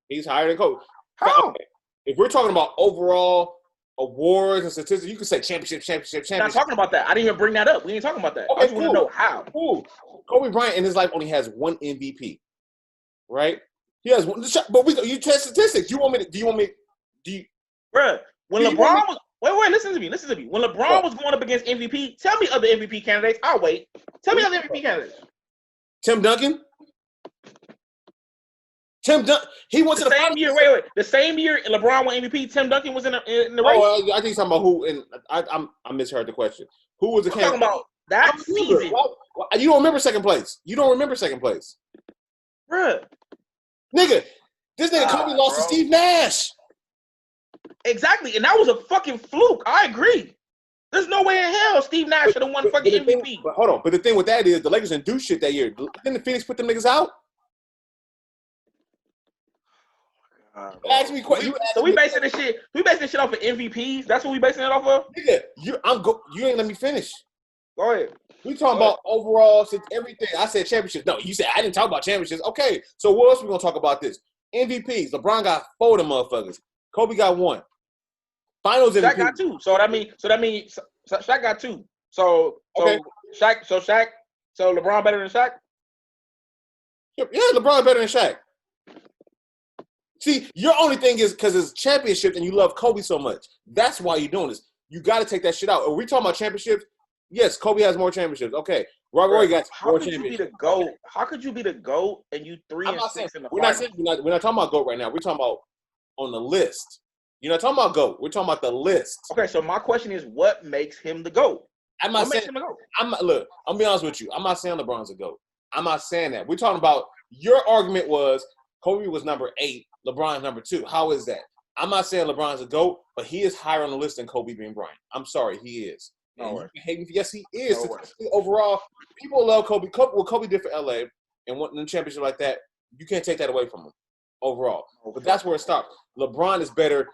He's higher than Kobe. How? Okay. If we're talking about overall awards and statistics, you can say championship. I'm not talking about that. I didn't even bring that up. We ain't talking about that. Okay, I just want to know how. Cool. Kobe Bryant in his life only has 1 MVP, right? He has one. But you test statistics. Do you want me? Bruh, when LeBron was wait, listen to me. When LeBron was going up against MVP, tell me other MVP candidates. I'll wait. Tell me other MVP candidates. Tim Duncan. He went to the same year. Wait. The same year LeBron won MVP, Tim Duncan was in the race. Oh, I think you're talking about who. And I misheard the question. Who was the candidate? Talking about that season. You don't remember second place. Bruh. Nigga, this nigga Kobe lost to Steve Nash. Exactly, and that was a fucking fluke. I agree. There's no way in hell Steve Nash should have won fucking MVP. But hold on. But the thing with that is the Lakers didn't do shit that year. Didn't the Phoenix put them niggas out? Ask me questions. So we basing this shit. We basing this shit off of MVPs. That's what we basing it off of. Nigga, you ain't let me finish. Go ahead. We talking about overall everything. I said championships. No, you said I didn't talk about championships. Okay, so what else we gonna talk about this? MVPs. LeBron got 4 of them motherfuckers. Kobe got 1. Finals MVP. Shaq got 2. So that means Shaq got 2. So LeBron better than Shaq? Yeah, LeBron better than Shaq. See, your only thing is because it's championship and you love Kobe so much. That's why you're doing this. You got to take that shit out. Are we talking about championships? Yes, Kobe has more championships. Okay, Robert Roy got more championships. How could you be the GOAT and you 3 and 6 in the finals? We're not talking about GOAT right now. We're talking about on the list. You're not talking about GOAT. We're talking about the list. Okay, so my question is, what makes him the GOAT? I'm not saying. Look, I'm gonna be honest with you. I'm not saying LeBron's a GOAT. I'm not saying that. We're talking about your argument was Kobe was number 8, LeBron's number 2. How is that? I'm not saying LeBron's a GOAT, but he is higher on the list than Kobe Bean Bryant. I'm sorry, he is. Yes, he is. Overall, people love Kobe. Kobe did for LA and won the championship like that. You can't take that away from him overall. But that's where it stops. LeBron is better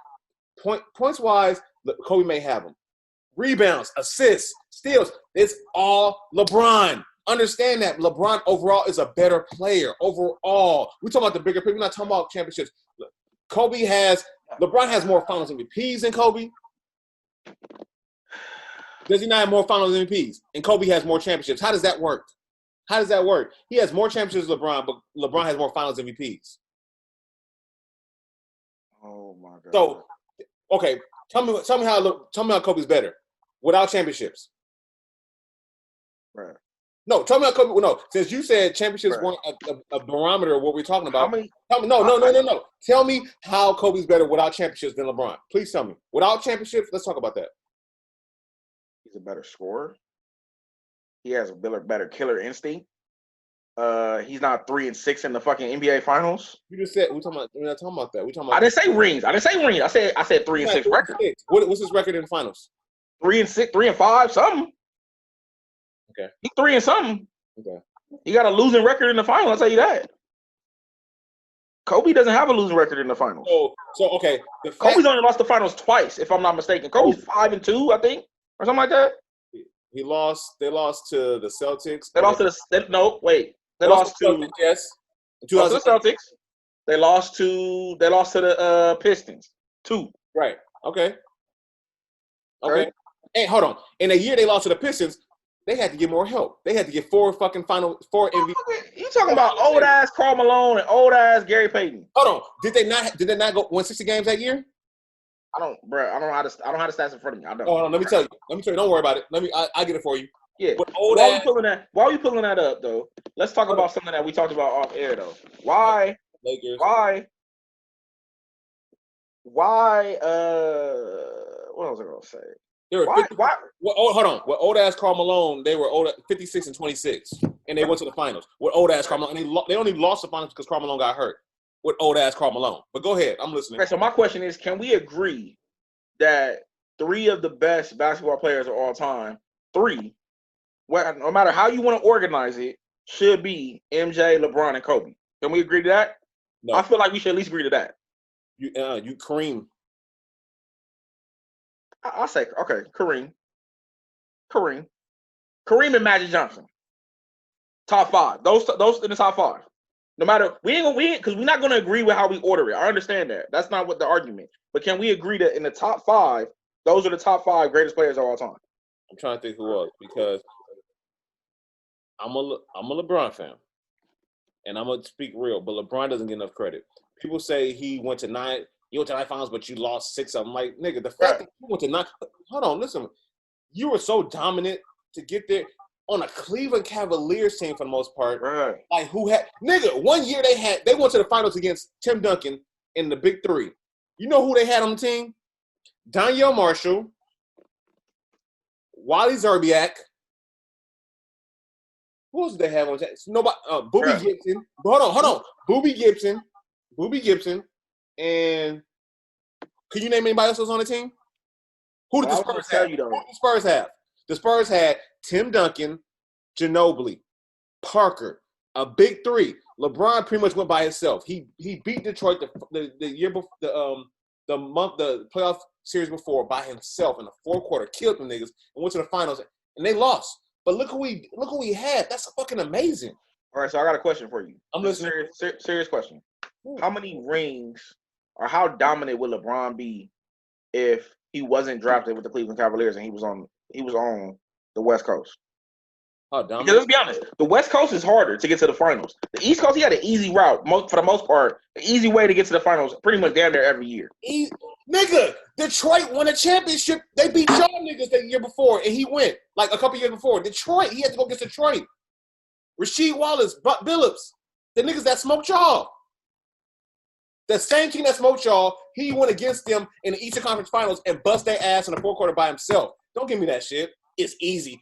points wise. Kobe may have them. Rebounds, assists, steals. It's all LeBron. Understand that LeBron overall is a better player overall. We're talking about the bigger picture. We're not talking about championships. LeBron has more finals MVPs than Kobe. Does he not have more finals MVPs? And Kobe has more championships. How does that work? How does that work? He has more championships than LeBron, but LeBron has more Finals MVPs. Oh my god. So, okay, tell me how Kobe's better without championships. Right. No, tell me how Kobe. No, since you said championships Right. weren't a barometer of what we're talking about. How many? Tell me, no. Tell me how Kobe's better without championships than LeBron. Please tell me. Without championships, let's talk about that. He's a better scorer. He has a better killer instinct. He's not 3-6 in the fucking NBA finals. You just said we're not talking about that. We're talking about. I didn't say rings. I said 3-6 record. What's his record in the finals? 3-6, 3-5, something. Okay. He's 3 and something. Okay. He got a losing record in the final. I'll tell you that. Kobe doesn't have a losing record in the finals. So okay. Kobe's only lost the finals twice, if I'm not mistaken. Kobe's 5-2, I think, or something like that. They lost to the Celtics. They lost to the no. Wait. They lost to Celtics, yes. the Celtics. They lost to the Pistons. 2. Right. Okay. Hey, hold on. In a year they lost to the Pistons, they had to get more help. They had to get 4 MVP. You talking about old ass Karl Malone and old ass Gary Payton? Hold on. Did they not go win 60 games that year? I don't have the stats in front of me. I don't. Hold on. Let me tell you. Don't worry about it. I get it for you. Yeah. But While you pulling that up though, let's talk about something that we talked about off air though. Why? Lakers. Why? What was I gonna say? Why? Well, hold on. With old ass Karl Malone, they were 56 and 26, and they went to the finals. With old ass Karl Malone, and they only lost the finals because Karl Malone got hurt. With old ass Karl Malone. But go ahead, I'm listening. Okay, so my question is, can we agree that 3 of the best basketball players of all time, 3, no matter how you want to organize it, should be MJ, LeBron, and Kobe? Can we agree to that? No. I feel like we should at least agree to that. You Kareem. I'll say, okay, Kareem and Magic Johnson. Top 5. Those in the top 5. No matter because we're not gonna agree with how we order it. I understand that. That's not what the argument. But can we agree that in the top 5, those are the top 5 greatest players of all time? I'm trying to think who was, because I'm a LeBron fan, and I'm gonna speak real. But LeBron doesn't get enough credit. People say he went to 9 finals, but you lost 6 of them. Like, nigga, the fact that you went to 9. Hold on, listen. You were so dominant to get there on a Cleveland Cavaliers team for the most part. Right. Like, who had nigga? One year they went to the finals against Tim Duncan in the Big 3. You know who they had on the team? Danielle Marshall, Wally Zerbiak. Who else did they have on the team? Nobody. Boobie Gibson. Hold on. Boobie Gibson. And can you name anybody else who's on the team? Who did the Spurs have? Who did the Spurs have? The Spurs had Tim Duncan, Ginobili, Parker, a Big 3. LeBron pretty much went by himself. He beat Detroit the year before, the playoff series before by himself in the fourth quarter, killed them niggas, and went to the finals, and they lost. But look who we had. That's fucking amazing. All right, so I got a question for you. I'm listening. Serious question. How many rings or how dominant would LeBron be if he wasn't drafted with the Cleveland Cavaliers and he was on the West Coast? How dominant? Because let's be honest, the West Coast is harder to get to the finals. The East Coast, he had an easy route, for the most part, an easy way to get to the finals pretty much down there every year. Nigga, Detroit won a championship. They beat y'all niggas the year before, and he went, like a couple years before. Detroit, he had to go against Detroit. Rasheed Wallace, Buck Billups, the niggas that smoked y'all. The same team that smoked y'all, he went against them in the Eastern Conference Finals and bust their ass in the fourth quarter by himself. Don't give me that shit. It's easy.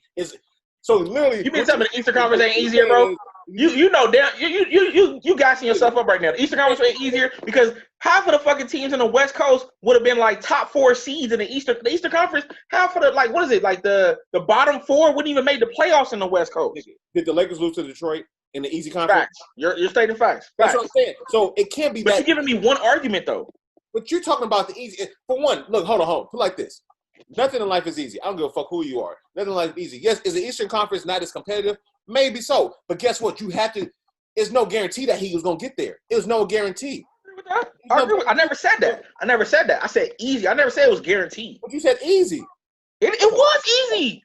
So literally, you mean something the Eastern Conference ain't easier, bro? You know damn you gassing yourself up right now. The Eastern Conference ain't easier because half of the fucking teams in the West Coast would have been like top 4 seeds in the Eastern Conference. Half of the the bottom 4 wouldn't even make the playoffs in the West Coast. Did the Lakers lose to Detroit in the easy conference? Facts. You're stating facts. That's what I'm saying. So it can't be but that. You're giving me one argument though. But you're talking about the easy. For one, look, hold on. Put it like this. Nothing in life is easy. I don't give a fuck who you are. Nothing in life is easy. Yes, is the Eastern Conference not as competitive? Maybe so. But guess what? You have to. There's no guarantee that he was going to get there. There's no guarantee. I agree with that. I never said that. I said easy. I never said it was guaranteed. But you said easy. It was easy.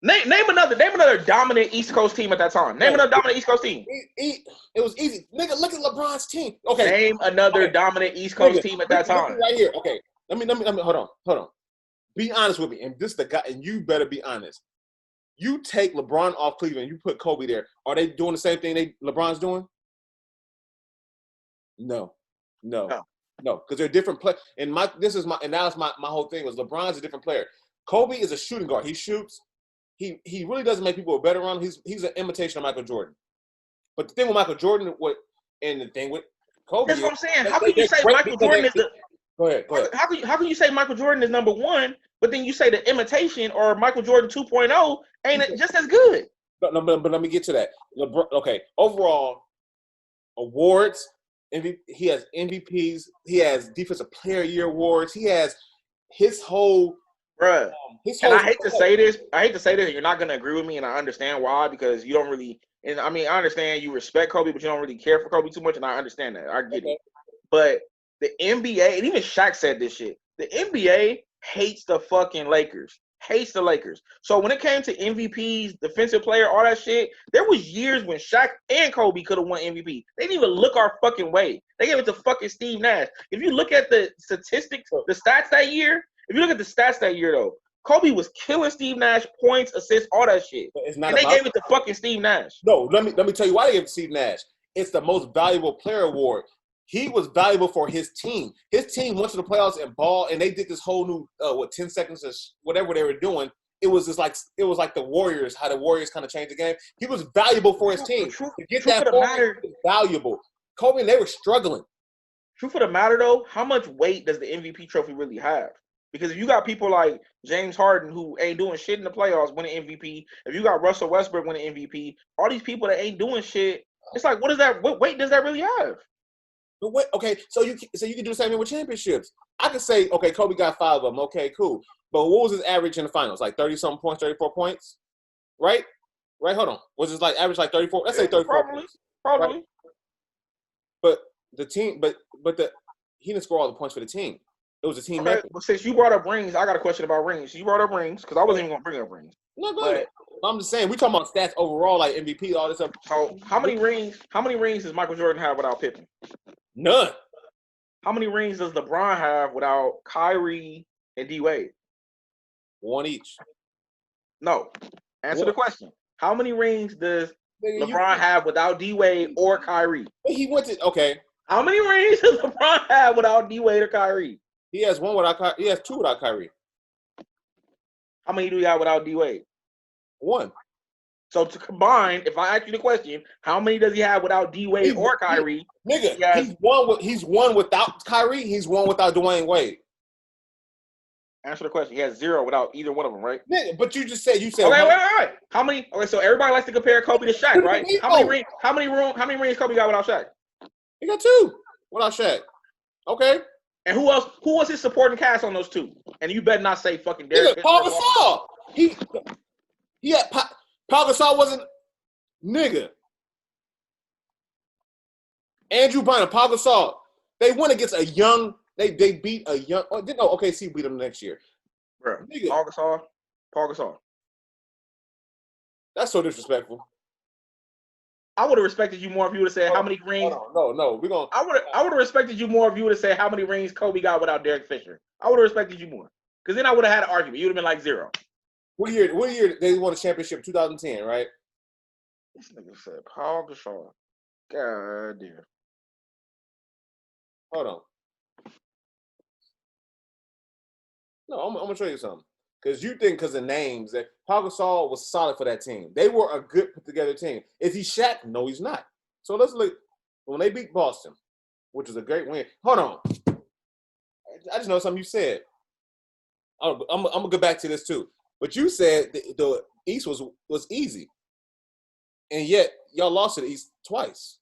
Name another dominant East Coast team at that time. Name another dominant East Coast team. It was easy. Nigga, look at LeBron's team. Okay. Name another dominant East Coast team at that time. Right here. Okay. Let me hold on. Be honest with me. And this the guy, and you better be honest. You take LeBron off Cleveland, you put Kobe there. Are they doing the same thing LeBron's doing? No. Because they're different players. And now it's my whole thing was LeBron's a different player. Kobe is a shooting guard. He shoots. He really doesn't make people better around him. He's an imitation of Michael Jordan. But the thing with Michael Jordan, and the thing with Kobe, that's what I'm saying. How can you say Michael Jordan is the? Go ahead. How can you say Michael Jordan is number one, but then you say the imitation or Michael Jordan 2.0 ain't just as good? But let me get to that. LeBron, okay, overall awards. He has MVPs. He has Defensive Player of the Year awards. He has his whole. Bruh. And I hate to say this. And you're not gonna agree with me, and I understand why, because you don't really. And I mean, I understand you respect Kobe, but you don't really care for Kobe too much, and I understand that. I get it. But the NBA, and even Shaq said this shit. The NBA hates the fucking Lakers. Hates the Lakers. So when it came to MVPs, defensive player, all that shit, there was years when Shaq and Kobe could have won MVP. They didn't even look our fucking way. They gave it to fucking Steve Nash. If you look at the statistics, the stats that year, though, Kobe was killing Steve Nash, points, assists, all that shit. And they gave it to fucking Steve Nash. No, let me tell you why they gave it to Steve Nash. It's the most valuable player award. He was valuable for his team. His team went to the playoffs and ball, and they did this whole new 10 seconds or whatever they were doing. It was like the Warriors, how the Warriors kind of changed the game. He was valuable for his team. To get that matter, valuable. Kobe, they were struggling. Truth of the matter, though, how much weight does the MVP trophy really have? Because if you got people like James Harden who ain't doing shit in the playoffs winning MVP, if you got Russell Westbrook winning MVP, all these people that ain't doing shit, it's like, what weight does that really have? But wait, okay, so you can do the same thing with championships. I could say, okay, Kobe got 5 of them. Okay, cool. But what was his average in the finals? Like 30-something points, 34 points? Right? Hold on. Was his average like 34? Let's say 34 points. Probably. Right? But the team, he didn't score all the points for the team. It was a team effort. Well, since you brought up rings, I got a question about rings. You brought up rings because I wasn't even going to bring up rings. No, go ahead. I'm just saying, we're talking about stats overall, like MVP, all this stuff. So how many rings does Michael Jordan have without Pippen? None. How many rings does LeBron have without Kyrie and D Wade? 1 each. No. Answer the question. How many rings does LeBron have without D Wade or Kyrie? He went to How many rings does LeBron have without D Wade or Kyrie? He has 1 without Kyrie. He has 2 without Kyrie. How many do we have without D Wade? 1. So to combine, if I ask you the question, how many does he have without D Wade or Kyrie? He's one without Kyrie. He's 1 without Dwayne Wade. Answer the question. He has 0 without either one of them, right? Nigga, but you said. Okay, wait. How many? Okay, so everybody likes to compare Kobe to Shaq, right? How many rings Kobe got without Shaq? He got 2 without Shaq. Okay. And who else? Who was his supporting cast on those 2? And you better not say fucking Derek. Paul Gasol. He had Paul Gasol wasn't nigga. Andrew Bynum, Paul Gasol. They went against a young. They beat a young. Oh, didn't know OKC beat them next year. Bro, nigga. Paul Gasol. That's so disrespectful. I would have respected you more if you would have said how many rings. No. We're gonna. I would have respected you more if you would have said how many rings Kobe got without Derek Fisher. I would have respected you more because then I would have had an argument. You would have been like 0. What year they won a championship? 2010, right? This nigga said Paul Gasol. God damn. Hold on. No, I'm gonna show you something. Because you think because of names that Paul Gasol was solid for that team. They were a good put together team. Is he Shaq? No, he's not. So let's look when they beat Boston, which was a great win. Hold on. I just know something you said. I'm gonna go back to this too. But you said the East was easy, and yet y'all lost to the East twice.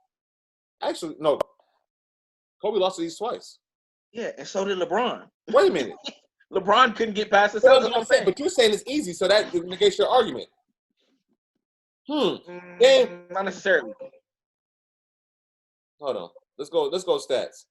Actually, no. Kobe lost to the East twice. Yeah, and so did LeBron. Wait a minute. LeBron couldn't get past the Celtics. I'm saying, but you're saying it's easy, so that negates your argument. Not necessarily. Hold on. Let's go stats.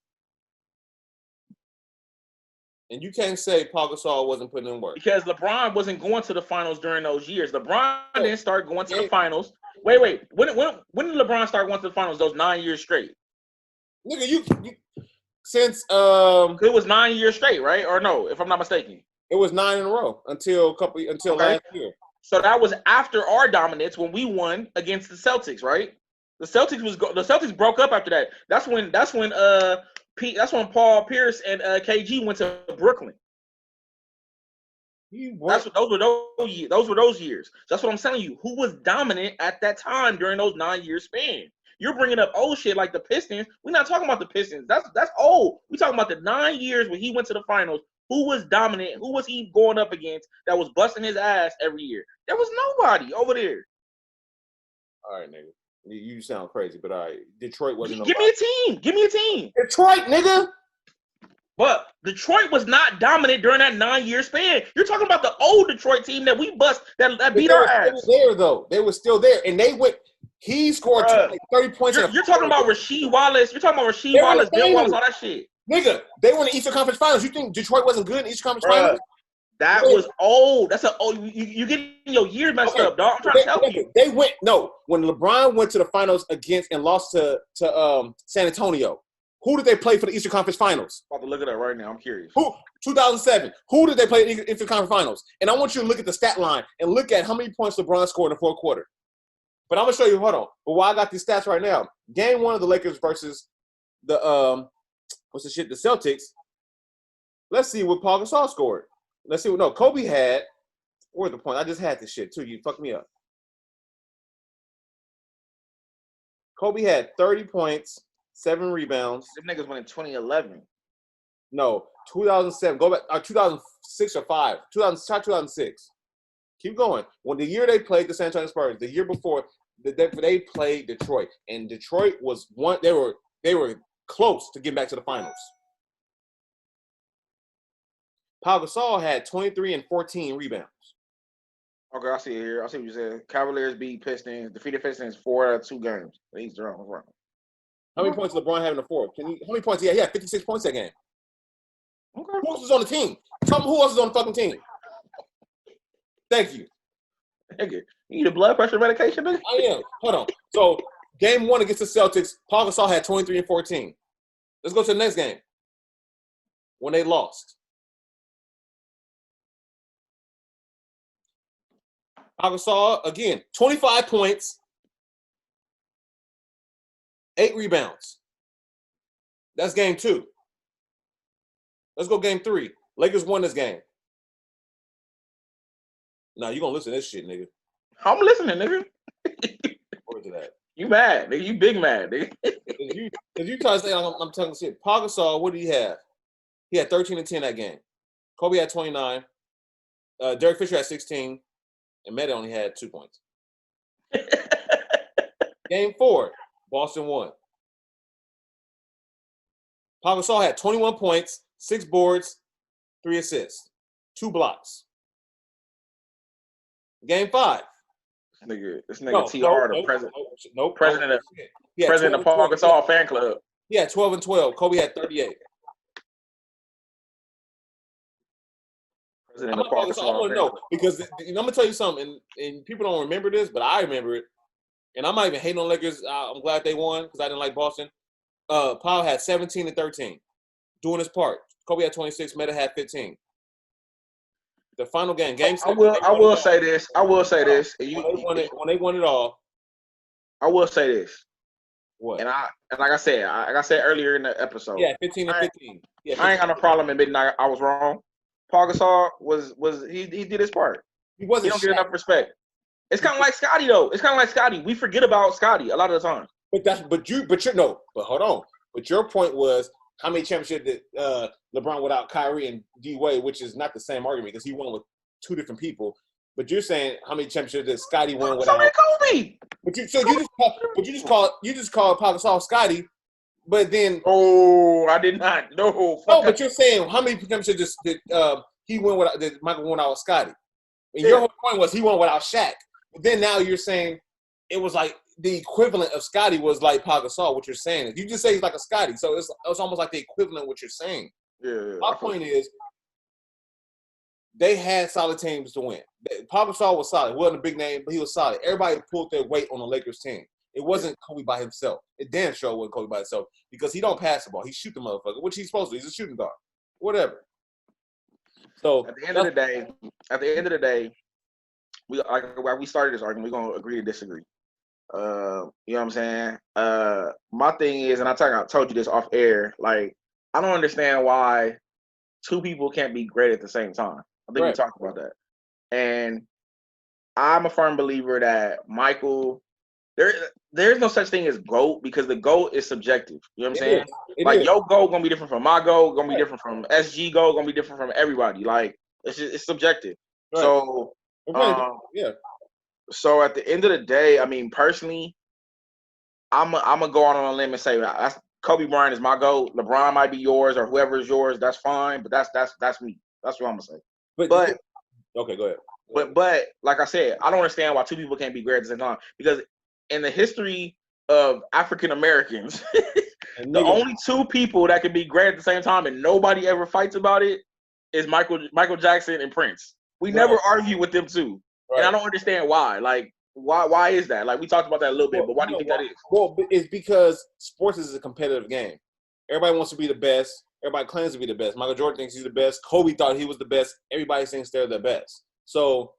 And you can't say Paul Gasol wasn't putting in work. Because LeBron wasn't going to the finals during those years. LeBron didn't start going to the finals. Wait. When did LeBron start going to the finals? Those 9 years straight. Nigga, you since it was 9 years straight, right? Or no, if I'm not mistaken. It was 9 in a row until last year. So that was after our dominance when we won against the Celtics, right? The Celtics broke up after that. That's when Paul Pierce and KG went to Brooklyn. Those were those years. That's what I'm telling you. Who was dominant at that time during those 9 year span? You're bringing up old shit like the Pistons. We're not talking about the Pistons. That's old. We're talking about the 9 years when he went to the finals. Who was dominant? Who was he going up against that was busting his ass every year? There was nobody over there. All right, nigga. You sound crazy, but all right. Detroit wasn't. Give me a team. Detroit, nigga. But Detroit was not dominant during that 9 year span. You're talking about the old Detroit team that we bust that beat our ass. There though, they were still there, and they went. He scored 30 points. You're talking about Rasheed Wallace. You're talking about Rasheed Wallace, Bill Wallace, all that shit. Nigga, they were in the Eastern Conference Finals. You think Detroit wasn't good in the Eastern Conference Finals? That was old. That's you getting your years messed up, dog. I'm trying to tell you. They went when LeBron went to the finals against and lost to San Antonio. Who did they play for the Eastern Conference Finals? I'm about to look it up right now. I'm curious. 2007. Who did they play in the Eastern Conference Finals? And I want you to look at the stat line and look at how many points LeBron scored in the fourth quarter. But I'm gonna show you. Hold on. But while I got these stats right now, Game 1 of the Lakers versus the the Celtics. Let's see what Paul Gasol scored. Let's see what Kobe had. Where's the point? I just had this shit too. You fucked me up. Kobe had 30 points, 7 rebounds. Them niggas went in 2011. No, 2007. Go back. 2006 or 5. 2006. Keep going. When the year they played the San Antonio Spurs, the year before they played Detroit, and Detroit was one. They were close to getting back to the finals. Paul Gasol had 23 and 14 rebounds. Okay, I see it here. I see what you said. Cavaliers beat Pistons. Defeated Pistons 4 out of 2 games. He's wrong. How many points did LeBron have in the fourth? How many points? Yeah, he had 56 points that game. Okay. Who else was on the team? Tell me who else is on the fucking team. Thank you. Nigga, you need a blood pressure medication, nigga? I am. Hold on. So, Game 1 against the Celtics, Paul Gasol had 23 and 14. Let's go to the next game. When they lost. Paul Gasol, again, 25 points, 8 rebounds. That's Game 2. Let's go Game 3. Lakers won this game. Nah, you gonna listen to this shit, nigga. I'm listening, nigga. Where's it at? You mad, nigga. You big mad, nigga. Cause you try to say I'm telling shit. Paul Gasol, what did he have? He had 13 and 10 that game. Kobe had 29. Derek Fisher had 16. And Meta only had 2 points. Game 4, Boston won. Paul Gasol had 21 points, 6 boards, 3 assists, 2 blocks. Game 5. This nigga T.R. the president. President of Paul 12, Gasol fan club. He had 12 and 12. Kobe had 38. I want to know because I'm gonna tell you something, and people don't remember this, but I remember it. And I'm not even hating on Lakers. I'm glad they won because I didn't like Boston. Paul had 17 and 13, doing his part. Kobe had 26. Meta had 15. The final game, Game 7. I will say this. When they won it all. I will say this. What? And like I said earlier in the episode. Yeah, 15 and 15. Yeah, 15. I ain't got no problem admitting I was wrong. Paul Gasol he did his part. He don't get enough respect. It's kind of like Scotty though. It's kind of like Scotty. We forget about Scotty a lot of the time. But hold on. But your point was how many championships did LeBron without Kyrie and D Wade, which is not the same argument because he won with 2 different people. But you're saying how many championships did Scotty win without Kobe? You just call Paul Gasol Scotty. But then, I did not. No, but you're saying how many championships did he win without? Did Michael win without Scotty? And your whole point was he won without Shaq. But then now you're saying it was like the equivalent of Scotty was like Paul Gasol. What you're saying is you just say he's like a Scotty, so it's almost like the equivalent of what you're saying. Yeah. My point is they had solid teams to win. Papa Shaw was solid. He wasn't a big name, but he was solid. Everybody pulled their weight on the Lakers team. It wasn't Kobe by himself. It damn sure wasn't Kobe by himself because he don't pass the ball. He shoot the motherfucker, which he's supposed to. He's a shooting guard. Whatever. So at the end of the day, we started this argument. We're gonna agree to disagree. You know what I'm saying? My thing is, and I told you this off air. Like, I don't understand why two people can't be great at the same time. I think we talked about that. And I'm a firm believer that Michael, there's no such thing as GOAT because the GOAT is subjective. You know what I'm saying? Like, your GOAT gonna be different from my GOAT, gonna be different from SG GOAT, gonna be different from everybody. Like, it's subjective. Right. So, so at the end of the day, I mean, personally, I'm gonna go out on a limb and say that's Kobe Bryant is my GOAT. LeBron might be yours or whoever is yours. That's fine, but that's me. That's what I'm gonna say. But okay, go ahead. But like I said, I don't understand why two people can't be great at the same time. Because in the history of African Americans, the only two people that can be great at the same time and nobody ever fights about it is Michael Jackson and Prince. We never argue with them two. Right. And I don't understand why. Like, why is that? Like, we talked about that a little bit, but why do you think that is? Well, it's because sports is a competitive game. Everybody wants to be the best. Everybody claims to be the best. Michael Jordan thinks he's the best. Kobe thought he was the best. Everybody thinks they're the best. So,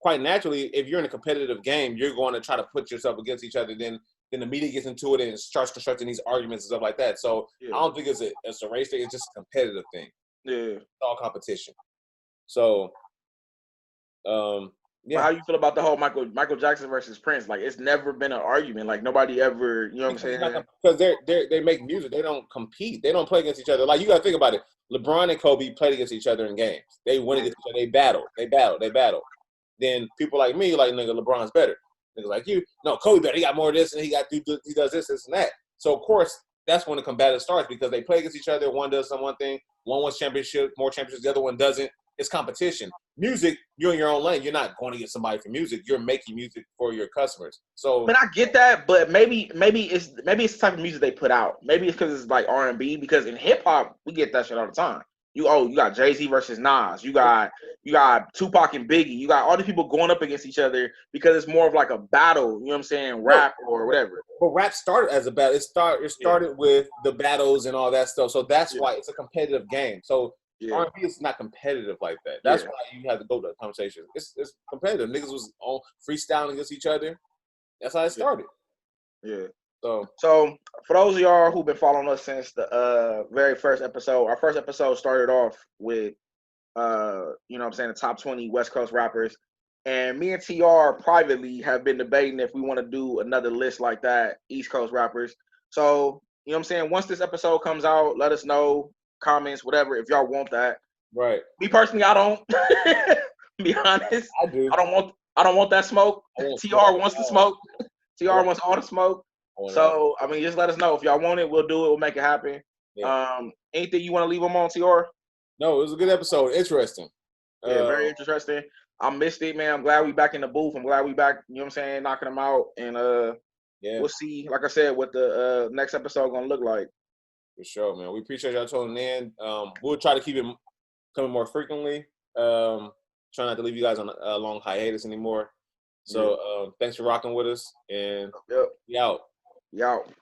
quite naturally, if you're in a competitive game, you're going to try to put yourself against each other. Then the media gets into it and starts constructing these arguments and stuff like that. So, I don't think it's a race thing. It's just a competitive thing. Yeah. It's all competition. So, yeah. How you feel about the whole Michael Jackson versus Prince? Like, it's never been an argument. Like, nobody ever, you know what I'm saying? Because they make music. They don't compete. They don't play against each other. Like, you got to think about it. LeBron and Kobe played against each other in games. They went against each other. They battled. Then people like me, like, nigga, LeBron's better. Niggas like you, no, Kobe better. He got more of this, and he does this, and that. So, of course, that's when the combative starts because they play against each other. One does one thing. One wins more championships. The other one doesn't. It's competition. Music, you're in your own lane. You're not going to get somebody for music. You're making music for your customers. So, I get that, but maybe it's the type of music they put out. Maybe it's because it's like R&B. Because in hip hop, we get that shit all the time. You got Jay-Z versus Nas. You got Tupac and Biggie. You got all these people going up against each other because it's more of like a battle. You know what I'm saying? Rap or whatever. But rap started as a battle. It started with the battles and all that stuff. So that's why it's a competitive game. So R&B is not competitive like that. That's why you have to go to the conversation. It's competitive. Niggas was on freestyling against each other. That's how it started. Yeah. So for those of y'all who've been following us since the very first episode, our first episode started off with you know what I'm saying, the top 20 West Coast rappers. And me and TR privately have been debating if we want to do another list like that, East Coast rappers. So, you know what I'm saying, once this episode comes out, let us know, comments, whatever, if y'all want that. Right. Me personally, I don't. Be honest. I do. I don't want that smoke. TR wants the smoke. TR wants all the smoke. So, I mean, just let us know. If y'all want it, we'll do it. We'll make it happen. Yeah. Anything you want to leave them on, TR? No, it was a good episode. Interesting. Yeah, very interesting. I missed it, man. I'm glad we back in the booth. I'm glad we back, you know what I'm saying, knocking them out. And we'll see, like I said, what the next episode going to look like. For sure, man. We appreciate y'all tuning in. We'll try to keep it coming more frequently. Try not to leave you guys on a long hiatus anymore. So thanks for rocking with us. And we out. We out.